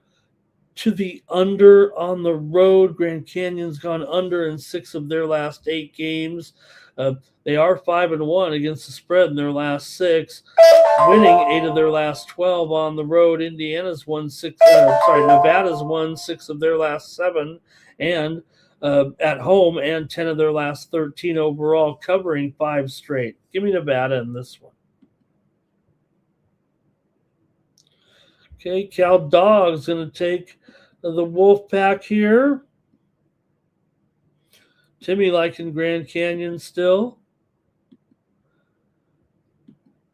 to the under on the road. Grand Canyon's gone under in 6 of their last 8 games. They are 5-1 against the spread in their last 6, winning 8 of their last 12 on the road. Nevada's won 6 of their last 7, and at home, and 10 of their last 13 overall, covering 5 straight. Give me Nevada in this one. Okay, Cal Dog's going to take the Wolfpack here. Timmy liking Grand Canyon still.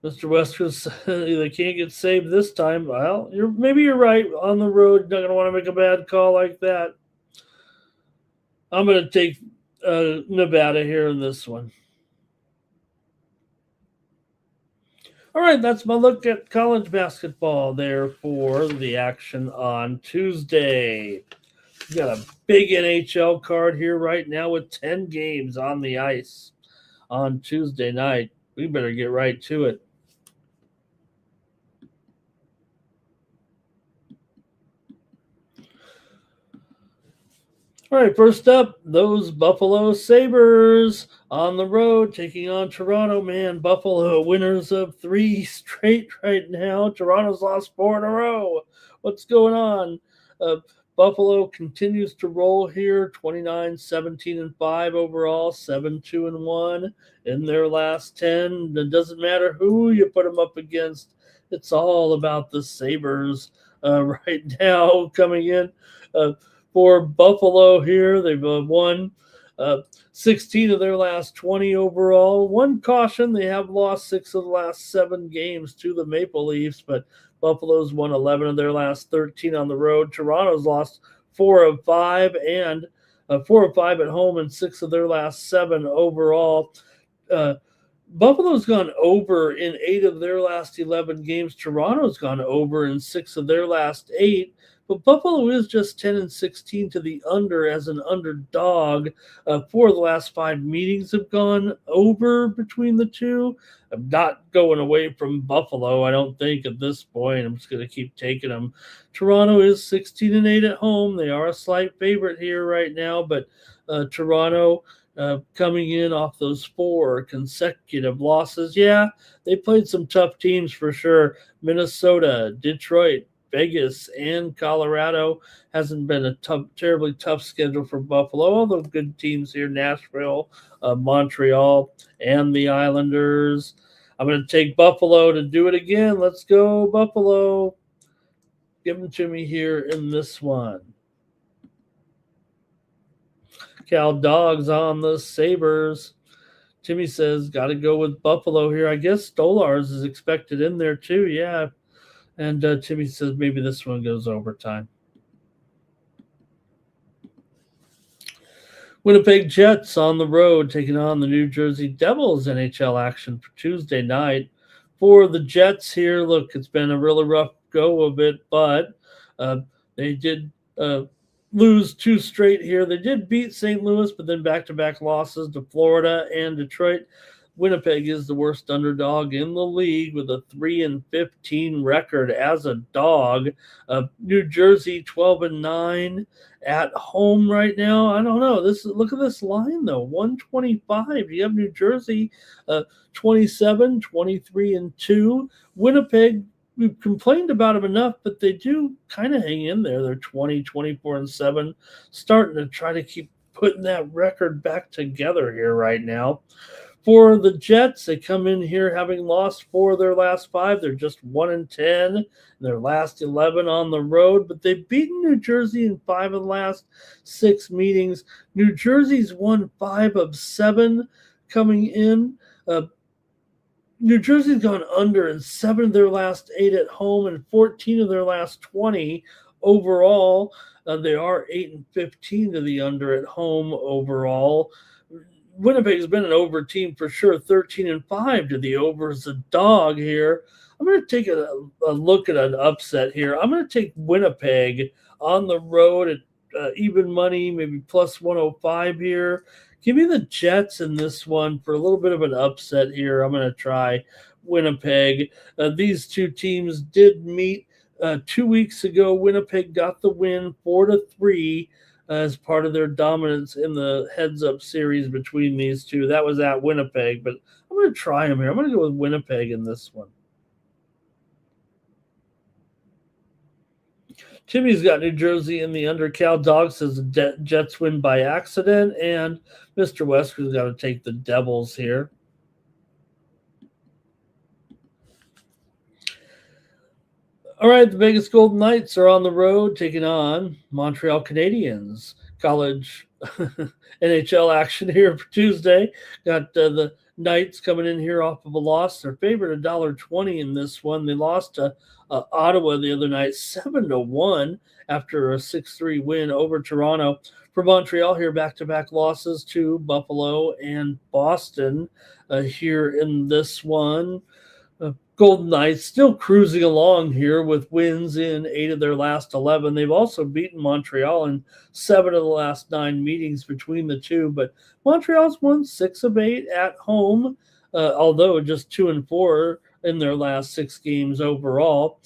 Mr. Weskers, they can't get saved this time. Well, maybe you're right. On the road, you're not going to want to make a bad call like that. I'm going to take Nevada here in this one. All right, that's my look at college basketball there for the action on Tuesday. We got a big NHL card here right now with 10 games on the ice on Tuesday night. We better get right to it. All right, first up, those Buffalo Sabres on the road taking on Toronto. Man, Buffalo winners of 3 straight right now. Toronto's lost 4 in a row. What's going on? Uh, Buffalo continues to roll here 29, 17, and 5 overall, 7, 2, and 1 in their last 10. It doesn't matter who you put them up against, it's all about the Sabres right now coming in. For Buffalo here. They've won 16 of their last 20 overall. One caution, they have lost 6 of the last 7 games to the Maple Leafs, but Buffalo's won 11 of their last 13 on the road. Toronto's lost 4 of 5 and 4 of 5 at home and 6 of their last 7 overall. Buffalo's gone over in 8 of their last 11 games. Toronto's gone over in 6 of their last 8. But Buffalo is just 10 and 16 to the under as an underdog. 4 of the last 5 meetings have gone over between the two. I'm not going away from Buffalo, I don't think, at this point. I'm just going to keep taking them. Toronto is 16 and 8 at home. They are a slight favorite here right now, but Toronto coming in off those 4 consecutive losses. Yeah, they played some tough teams for sure. Minnesota, Detroit, Vegas, and Colorado. Hasn't been a terribly tough schedule for Buffalo. All the good teams here, Nashville, Montreal, and the Islanders. I'm going to take Buffalo to do it again. Let's go, Buffalo. Give them to me here in this one. Cal Dogs on the Sabres. Timmy says, got to go with Buffalo here. I guess Stolars is expected in there too. Yeah. And Timmy says maybe this one goes overtime. Winnipeg Jets on the road taking on the New Jersey Devils. NHL action for Tuesday night. For the Jets here, look, it's been a really rough go of it, but they did lose 2 straight here. They did beat St. Louis, but then back-to-back losses to Florida and Detroit. Winnipeg is the worst underdog in the league with a 3-15 record as a dog. New Jersey 12-9 at home right now. I don't know. Look at this line though, 125. You have New Jersey 27, 23-2. Winnipeg, we've complained about them enough, but they do kind of hang in there. They're 20, 24-7, starting to try to keep putting that record back together here right now. For the Jets, they come in here having lost 4 of their last 5. They're just 1-10 in their last 11 on the road, but they've beaten New Jersey in 5 of the last 6 meetings. New Jersey's won 5 of 7 coming in. New Jersey's gone under in 7 of their last 8 at home and 14 of their last 20 overall. They are 8-15 to the under at home overall. Winnipeg's been an over team for sure, 13-5 to the over as a dog here. I'm going to take a look at an upset here. I'm going to take Winnipeg on the road at even money, maybe plus 105 here. Give me the Jets in this one for a little bit of an upset here. I'm going to try Winnipeg. These two teams did meet 2 weeks ago. Winnipeg got the win 4-3. As part of their dominance in the heads-up series between these two. That was at Winnipeg, but I'm going to try them here. I'm going to go with Winnipeg in this one. Timmy's got New Jersey in the under. Cal Dog says the Jets win by accident, and Mr. Wesker's got to take the Devils here. All right, the Vegas Golden Knights are on the road taking on Montreal Canadiens. College NHL action here for Tuesday. Got the Knights coming in here off of a loss. They're favored $1.20 in this one. They lost to Ottawa the other night 7-1 after a 6-3 win over Toronto. For Montreal here, back-to-back losses to Buffalo and Boston here in this one. Golden Knights still cruising along here with wins in 8 of their last 11. They've also beaten Montreal in 7 of the last 9 meetings between the two, but Montreal's won 6 of 8 at home, although just 2 and 4 in their last 6 games overall.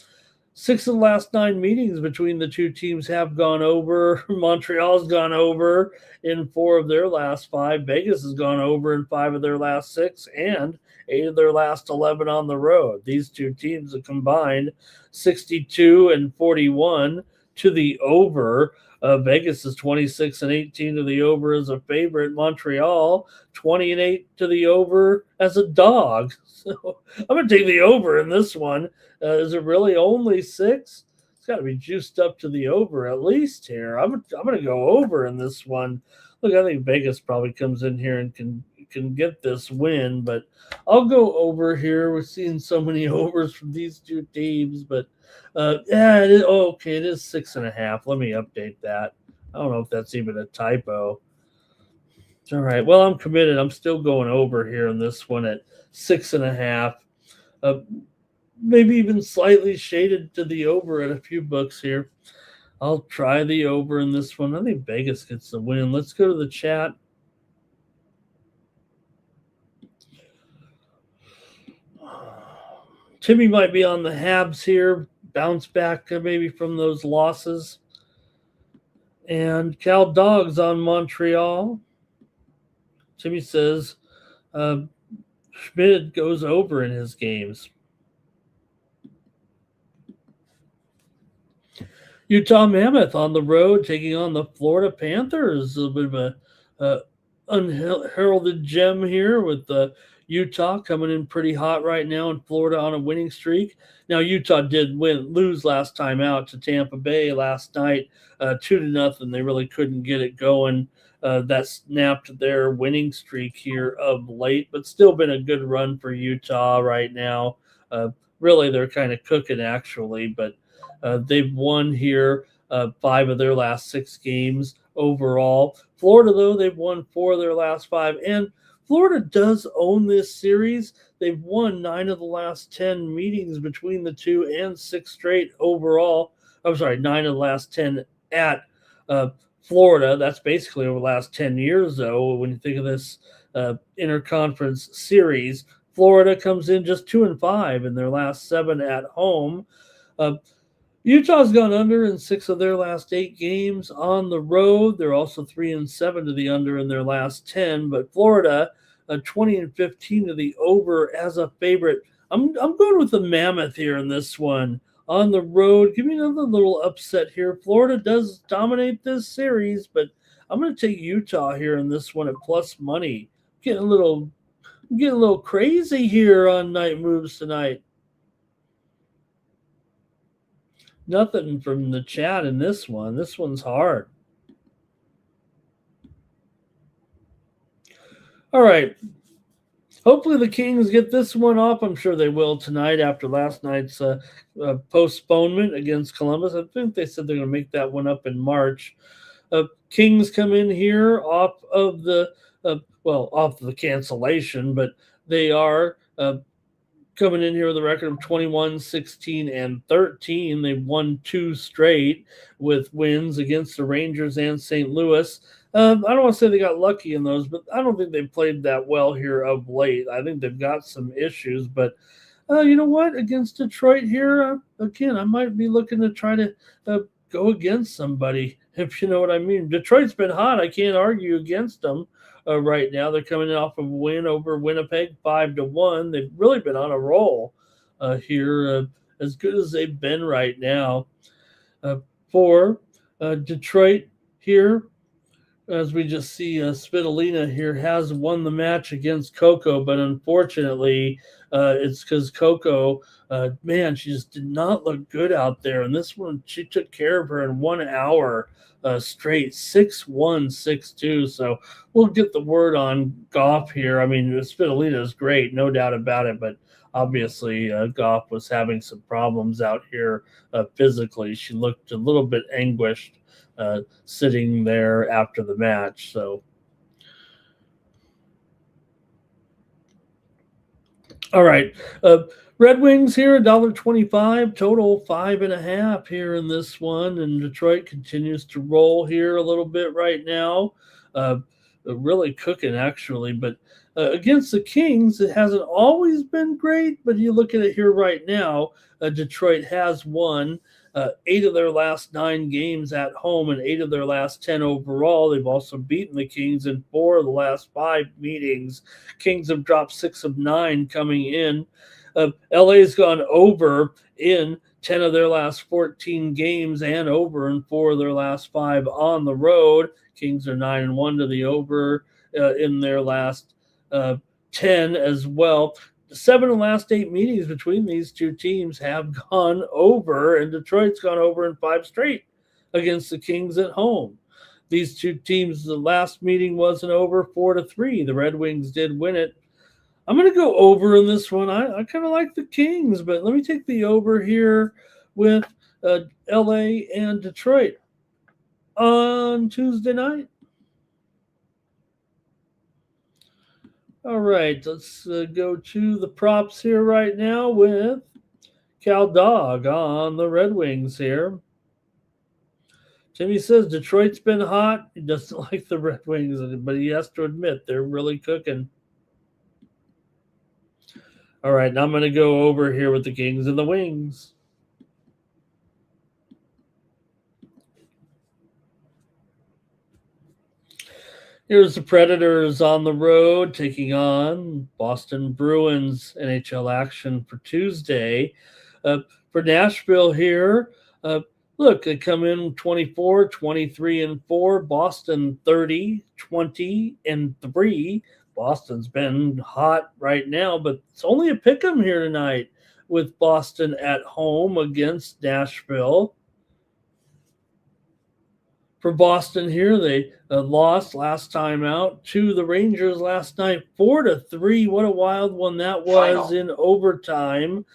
6 of the last 9 meetings between the two teams have gone over. Montreal's gone over in 4 of their last 5. Vegas has gone over in 5 of their last 6, and 8 of their last 11 on the road. These two teams have combined 62 and 41 to the over. Vegas is 26 and 18 to the over as a favorite. Montreal 20 and 8 to the over as a dog. So I'm going to take the over in this one. Is it really only 6? It's got to be juiced up to the over at least here. I'm going to go over in this one. Look, I think Vegas probably comes in here and can get this win, but I'll go over here. We're seeing so many overs from these two teams, but yeah, it is, okay, it is 6.5. Let me update that. I don't know if that's even a typo. All right. Well, I'm committed. I'm still going over here in this one at 6.5. Maybe even slightly shaded to the over at a few books here. I'll try the over in this one. I think Vegas gets the win. Let's go to the chat. Timmy might be on the Habs here. Bounce back maybe from those losses. And Cal Dogs on Montreal. Timmy says Schmidt goes over in his games. Utah Mammoth on the road taking on the Florida Panthers. A bit of a unheralded gem here with Utah coming in pretty hot right now and Florida on a winning streak. Now, Utah did lose last time out to Tampa Bay last night, 2-0. They really couldn't get it going. That snapped their winning streak here of late, but still been a good run for Utah right now. Really, they're kind of cooking actually, but they've won here 5 of their last 6 games overall. Florida, though, they've won 4 of their last 5, and Florida does own this series. They've won 9 of the last 10 meetings between the two and 6 straight overall. I'm sorry, 9 of the last 10 at Florida. That's basically over the last 10 years, though, when you think of this interconference series. Florida comes in just 2-5 in their last 7 at home. Utah's gone under in 6 of their last 8 games on the road. They're also 3-7 to the under in their last 10. But Florida, 20-15 to the over as a favorite. I'm going with the Mammoth here in this one on the road. Give me another little upset here. Florida does dominate this series, but I'm going to take Utah here in this one at plus money. Getting a little crazy here on Night Moves tonight. Nothing from the chat in this one. This one's hard. All right. Hopefully the Kings get this one off. I'm sure they will tonight after last night's postponement against Columbus. I think they said they're going to make that one up in March. Kings come in here off of the cancellation, but they are coming in here with a record of 21, 16, and 13. They've won 2 straight with wins against the Rangers and St. Louis. I don't want to say they got lucky in those, but I don't think they've played that well here of late. I think they've got some issues, but you know what? Against Detroit here, again, I might be looking to try to go against somebody, if you know what I mean. Detroit's been hot. I can't argue against them. Right now, they're coming off of a win over Winnipeg 5-1. They've really been on a roll here, as good as they've been right now. For Detroit here, as we just see, Svitolina here has won the match against Coco, but unfortunately, it's because Coco, man, she just did not look good out there. And this one, she took care of her in 1 hour straight, 6-1, 6-2. So we'll get the word on Goff here. I mean, Svitolina is great, no doubt about it, but obviously Goff was having some problems out here physically. She looked a little bit anguished sitting there after the match. So All right. Red Wings here, $1.25, total 5.5 here in this one. And Detroit continues to roll here a little bit right now. Uh, really cooking, actually. But against the Kings, it hasn't always been great. But you look at it here right now, Detroit has won 8 of their last 9 games at home and 8 of their last 10 overall. They've also beaten the Kings in 4 of the last 5 meetings. Kings have dropped 6 of 9 coming in. LA's gone over in 10 of their last 14 games and over in 4 of their last 5 on the road. Kings are 9-1 to the over in their last 10 as well. 7 of the last 8 meetings between these two teams have gone over, and Detroit's gone over in 5 straight against the Kings at home. These two teams, the last meeting wasn't over, 4-3. The Red Wings did win it. I'm going to go over in this one. I kind of like the Kings, but let me take the over here with LA and Detroit on Tuesday night. All right, let's go to the props here right now with Cal Dog on the Red Wings here. Timmy says Detroit's been hot. He doesn't like the Red Wings, but he has to admit they're really cooking. All right, now I'm going to go over here with the Kings and the Wings. Here's the Predators on the road taking on Boston Bruins. NHL action for Tuesday. For Nashville here, look, they come in 24, 23, and 4. Boston 30, 20, and 3. Boston's been hot right now, but it's only a pick 'em here tonight with Boston at home against Nashville. For Boston here, they lost last time out to the Rangers last night, 4-3. What a wild one that was in overtime.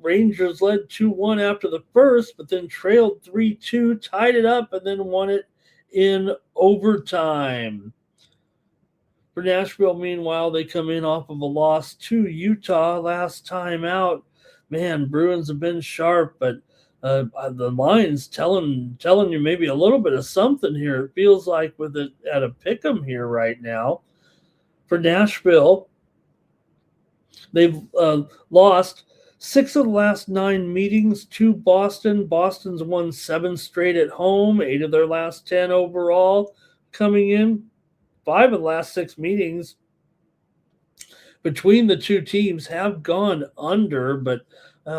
Rangers led 2-1 after the first, but then trailed 3-2, tied it up, and then won it in overtime. For Nashville, meanwhile, they come in off of a loss to Utah last time out. Man, Bruins have been sharp, but the line's telling you maybe a little bit of something here. It feels like with it at a pick 'em here right now. For Nashville, they've lost 6 of the last 9 meetings to Boston. Boston's won 7 straight at home, 8 of their last 10 overall coming in. 5 of the last 6 meetings between the two teams have gone under, but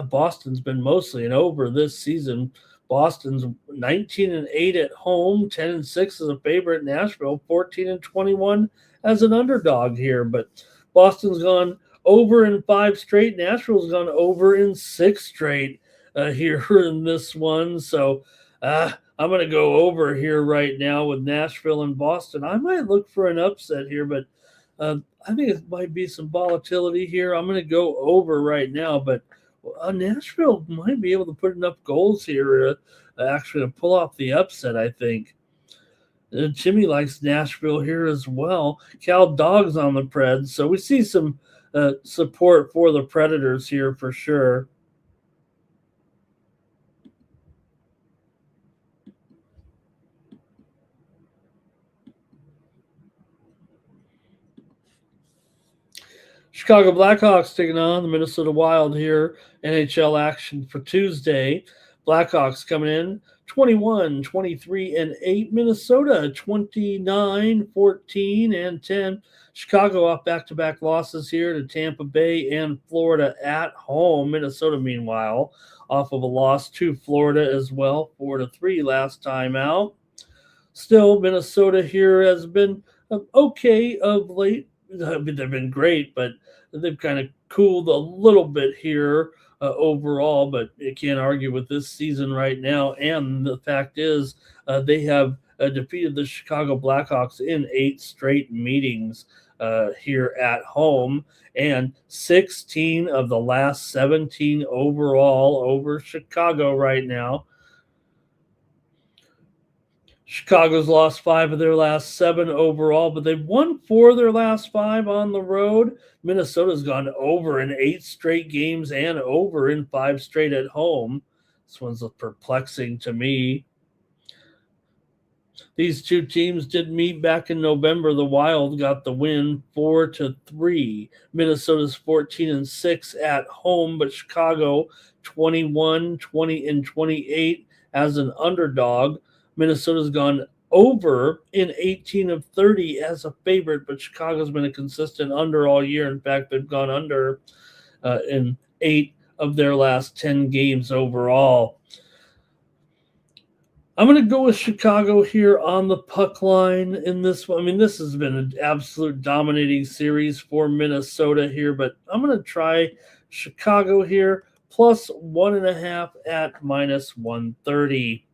Boston's been mostly an over this season. Boston's 19-8 at home, 10-6 as a favorite. Nashville 14-21 as an underdog here, but Boston's gone over in 5 straight. Nashville's gone over in 6 straight here in this one. So I'm going to go over here right now with Nashville and Boston. I might look for an upset here, but I think it might be some volatility here. I'm going to go over right now, but Nashville might be able to put enough goals here actually to pull off the upset, I think. Jimmy likes Nashville here as well. Cal Dog's on the Preds, so we see some support for the Predators here for sure. Chicago Blackhawks taking on the Minnesota Wild here. NHL action for Tuesday. Blackhawks coming in 21, 23, and 8. Minnesota 29, 14, and 10. Chicago off back-to-back losses here to Tampa Bay and Florida at home. Minnesota, meanwhile, off of a loss to Florida as well, 4-3 last time out. Still, Minnesota here has been okay of late. I mean, they've been great, but they've kind of cooled a little bit here overall. But you can't argue with this season right now. And the fact is, they have defeated the Chicago Blackhawks in 8 straight meetings here at home, and 16 of the last 17 overall over Chicago right now. Chicago's lost 5 of their last 7 overall, but they've won 4 of their last 5 on the road. Minnesota's gone over in 8 straight games and over in 5 straight at home. This one's perplexing to me. These two teams did meet back in November. The Wild got the win 4-3. Minnesota's 14-6 at home, but Chicago 21, 20, and 28 as an underdog. Minnesota's gone over in 18 of 30 as a favorite, but Chicago's been a consistent under all year. In fact, they've gone under in 8 of their last 10 games overall. I'm going to go with Chicago here on the puck line in this one. I mean, this has been an absolute dominating series for Minnesota here, but I'm going to try Chicago here plus 1.5 at minus 130.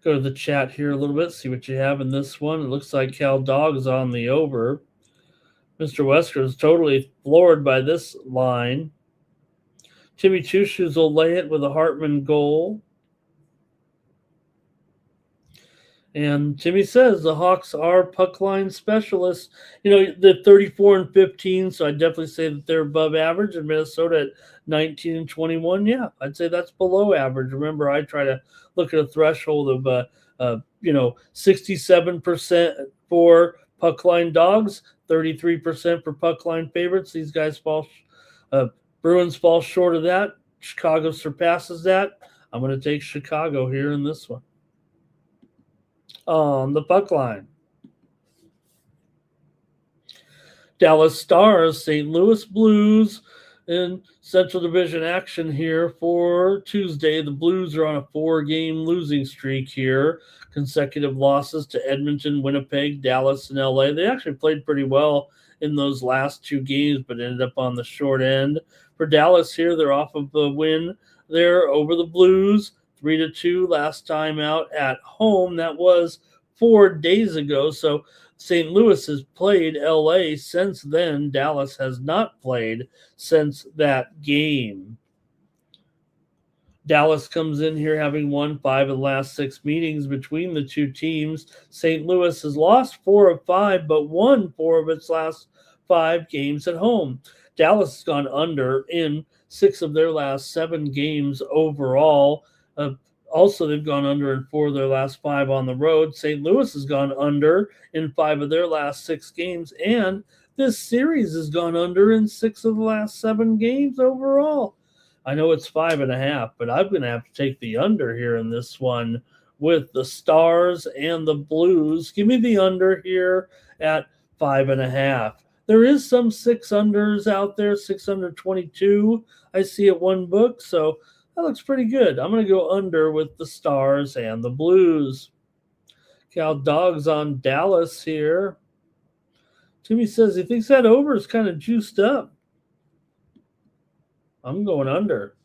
Go to the chat here a little bit, see what you have in this one. It looks like Cal Dog's on the over. Mr. Wesker is totally floored by this line. Timmy Two Shoes will lay it with a Hartman goal. And Timmy says the Hawks are puck line specialists. You know, the 34-15, so I'd definitely say that they're above average. And Minnesota at 19-21, yeah, I'd say that's below average. Remember, I try to look at a threshold of, 67% for puck line dogs, 33% for puck line favorites. These guys fall Bruins fall short of that. Chicago surpasses that. I'm going to take Chicago here in this one. On the puck line, Dallas Stars, St. Louis Blues in Central Division action here for Tuesday. The Blues are on a 4-game losing streak here. Consecutive losses to Edmonton, Winnipeg, Dallas, and LA. They actually played pretty well in those last 2 games, but ended up on the short end. For Dallas here, they're off of the win there over the Blues, 3-2 last time out at home. That was 4 days ago. So St. Louis has played LA since then. Dallas has not played since that game. Dallas comes in here having won 5 of the last 6 meetings between the two teams. St. Louis has lost 4 of 5, but won 4 of its last 5 games at home. Dallas has gone under in 6 of their last 7 games overall. Also, they've gone under in 4 of their last 5 on the road. St. Louis has gone under in 5 of their last 6 games, and this series has gone under in 6 of the last 7 games overall. I know it's 5.5, but I'm going to have to take the under here in this one with the Stars and the Blues. Give me the under here at 5.5. There is some 6 unders out there, 6 under 22. I see at one book, so that looks pretty good. I'm going to go under with the Stars and the Blues. Cal Dog's on Dallas here. Timmy says he thinks that over is kind of juiced up. I'm going under.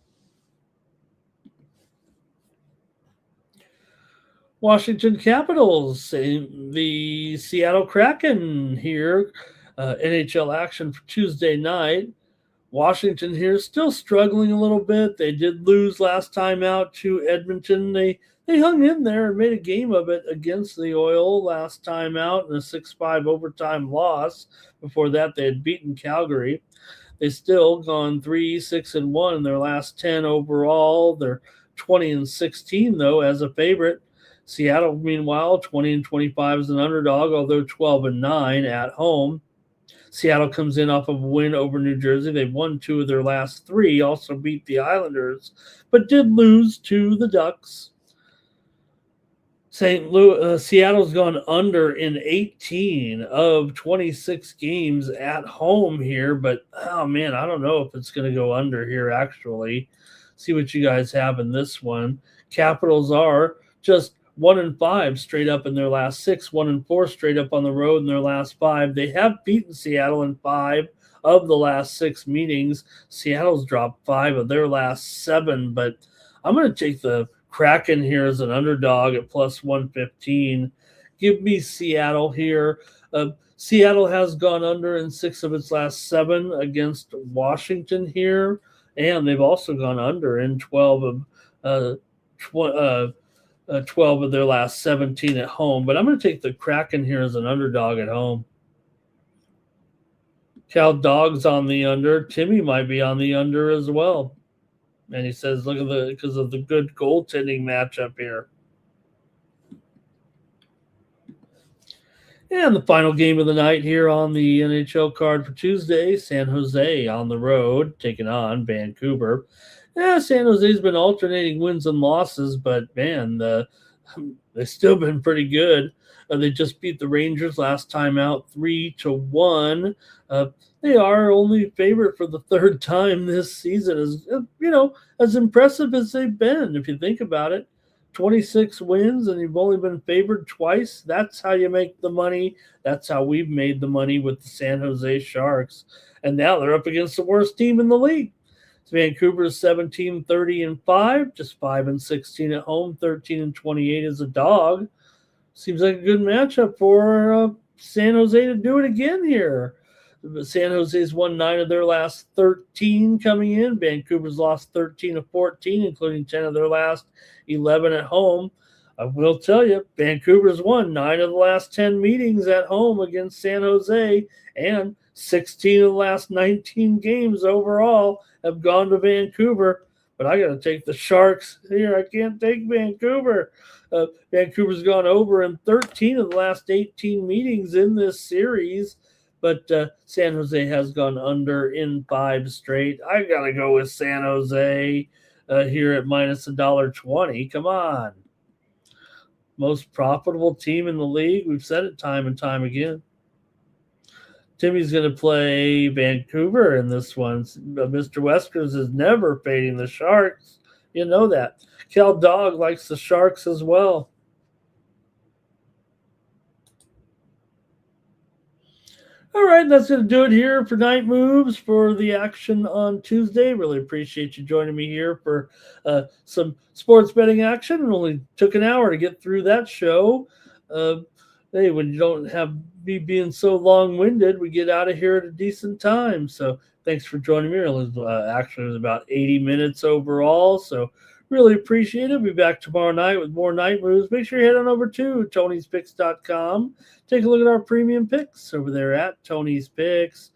Washington Capitals, the Seattle Kraken here. NHL action for Tuesday night. Washington here still struggling a little bit. They did lose last time out to Edmonton. They hung in there and made a game of it against the Oil last time out in a 6-5 overtime loss. Before that, they had beaten Calgary. They still gone 3-6-1 in their last 10 overall. They're 20-16 though as a favorite. Seattle, meanwhile, 20-25 as an underdog, although 12-9 at home. Seattle comes in off of a win over New Jersey. They've won 2 of their last 3, also beat the Islanders, but did lose to the Ducks. Seattle's gone under in 18 of 26 games at home here, but oh man, I don't know if it's going to go under here actually. See what you guys have in this one. Capitals are just 1-5 straight up in their last 6, 1-4 straight up on the road in their last 5. They have beaten Seattle in 5 of the last 6 meetings. Seattle's dropped 5 of their last 7, but I'm going to take the Kraken here as an underdog at plus 115. Give me Seattle here. Seattle has gone under in 6 of its last 7 against Washington here. and they've also gone under in 12 of their last 17 at home. But I'm going to take the Kraken here as an underdog at home. Cal Dog's on the under. Timmy might be on the under as well. And he says, look at because of the good goaltending matchup here. And the final game of the night here on the NHL card for Tuesday, San Jose on the road, taking on Vancouver. Yeah, San Jose's been alternating wins and losses, but man, they've still been pretty good. They just beat the Rangers last time out 3-1. They are only favorite for the third time this season. As impressive as they've been, if you think about it. 26 wins and you've only been favored twice. That's how you make the money. That's how we've made the money with the San Jose Sharks. And now they're up against the worst team in the league. Vancouver is 17-30-5, just 5-16 at home, 13-28 as a dog. Seems like a good matchup for San Jose to do it again here. San Jose's won 9 of their last 13 coming in. Vancouver's lost 13 of 14, including 10 of their last 11 at home. I will tell you, Vancouver's won 9 of the last 10 meetings at home against San Jose, and 16 of the last 19 games overall have gone to Vancouver. But I got to take the Sharks here. I can't take Vancouver. Vancouver's gone over in 13 of the last 18 meetings in this series. But San Jose has gone under in 5 straight. I got to go with San Jose here at minus $1.20. Come on. Most profitable team in the league. We've said it time and time again. Timmy's going to play Vancouver in this one. Mr. Weskers is never fading the Sharks. You know that. Cal Dog likes the Sharks as well. All right, that's going to do it here for Night Moves for the action on Tuesday. Really appreciate you joining me here for some sports betting action. It only took an hour to get through that show. Hey, when you don't have me being so long-winded, we get out of here at a decent time. So thanks for joining me. Actually, it was about 80 minutes overall, so really appreciate it. We'll be back tomorrow night with more Night Moves. Make sure you head on over to Tony'sPicks.com. Take a look at our premium picks over there at Tony's Picks.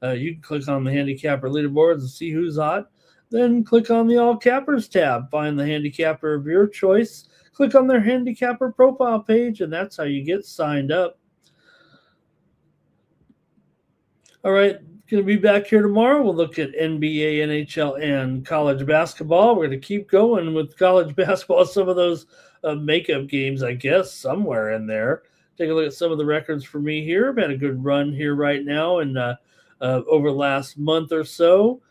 You can click on the handicapper leaderboards and see who's hot. Then click on the All Cappers tab. Find the handicapper of your choice. Click on their handicapper profile page, and that's how you get signed up. All right, going to be back here tomorrow. We'll look at NBA, NHL, and college basketball. We're going to keep going with college basketball. Some of those makeup games, I guess, somewhere in there. Take a look at some of the records for me here. I've had a good run here right now, and over the last month or so,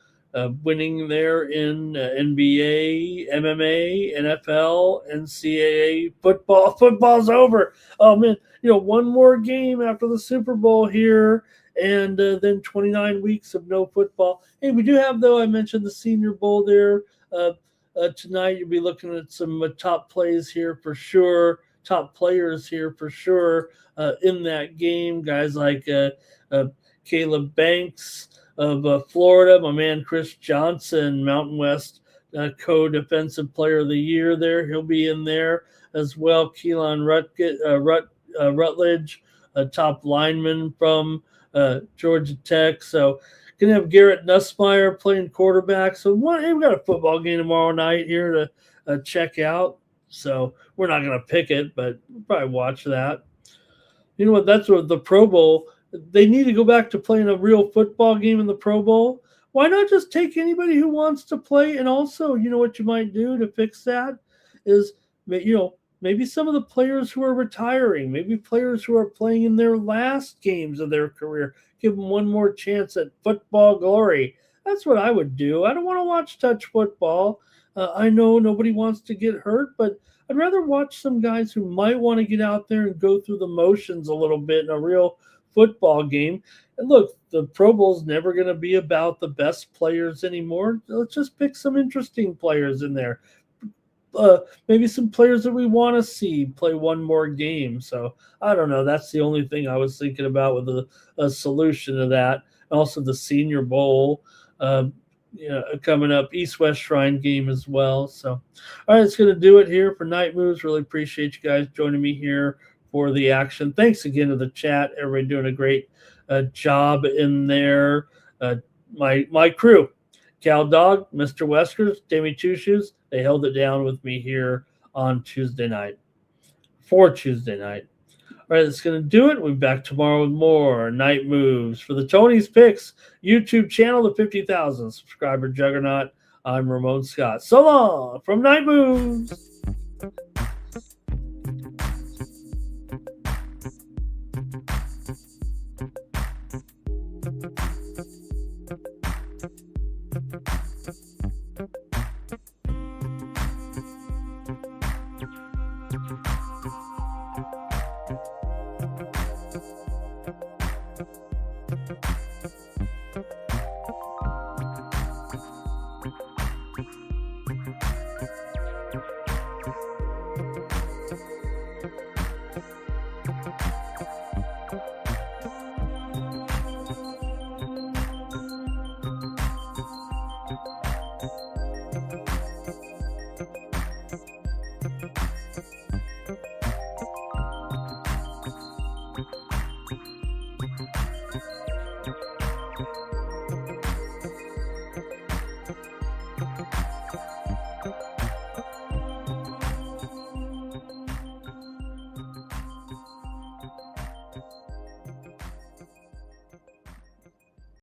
winning there in NBA, MMA, NFL, NCAA, football. Football's over. Oh, man, one more game after the Super Bowl here. And then 29 weeks of no football. Hey, we do have, though, I mentioned the Senior Bowl there. Tonight you'll be looking at some top plays here for sure, top players here for sure in that game. Guys like Caleb Banks of Florida, my man Chris Johnson, Mountain West co-defensive player of the year there. He'll be in there as well. Keelan Rutledge, a top lineman from Georgia Tech. So gonna have Garrett Nussmeier playing quarterback. So we've got a football game tomorrow night here to check out. So we're not gonna pick it, but we'll probably watch that. You know what? That's what the Pro Bowl. They need to go back to playing a real football game in the Pro Bowl. Why not just take anybody who wants to play? And also, you know what you might do to fix that is, maybe some of the players who are retiring, maybe players who are playing in their last games of their career, give them one more chance at football glory. That's what I would do. I don't want to watch touch football. I know nobody wants to get hurt, but I'd rather watch some guys who might want to get out there and go through the motions a little bit in a real football game. And look, the Pro Bowl's never going to be about the best players anymore. Let's just pick some interesting players in there. Maybe some players that we want to see play one more game. So I don't know. That's the only thing I was thinking about with a solution to that. Also, the Senior Bowl. coming up, East-West Shrine game as well. So, all right, it's going to do it here for Night Moves. Really appreciate you guys joining me here for the action. Thanks again to the chat. Everybody doing a great job in there. My crew, Cal Dog, Mr. Weskers, Jamie Two Shoes, they held it down with me here on Tuesday night. For Tuesday night. All right, that's going to do it. We'll be back tomorrow with more Night Moves for the Tony's Picks YouTube channel, the 50,000 subscriber juggernaut. I'm Ramon Scott. So long from Night Moves.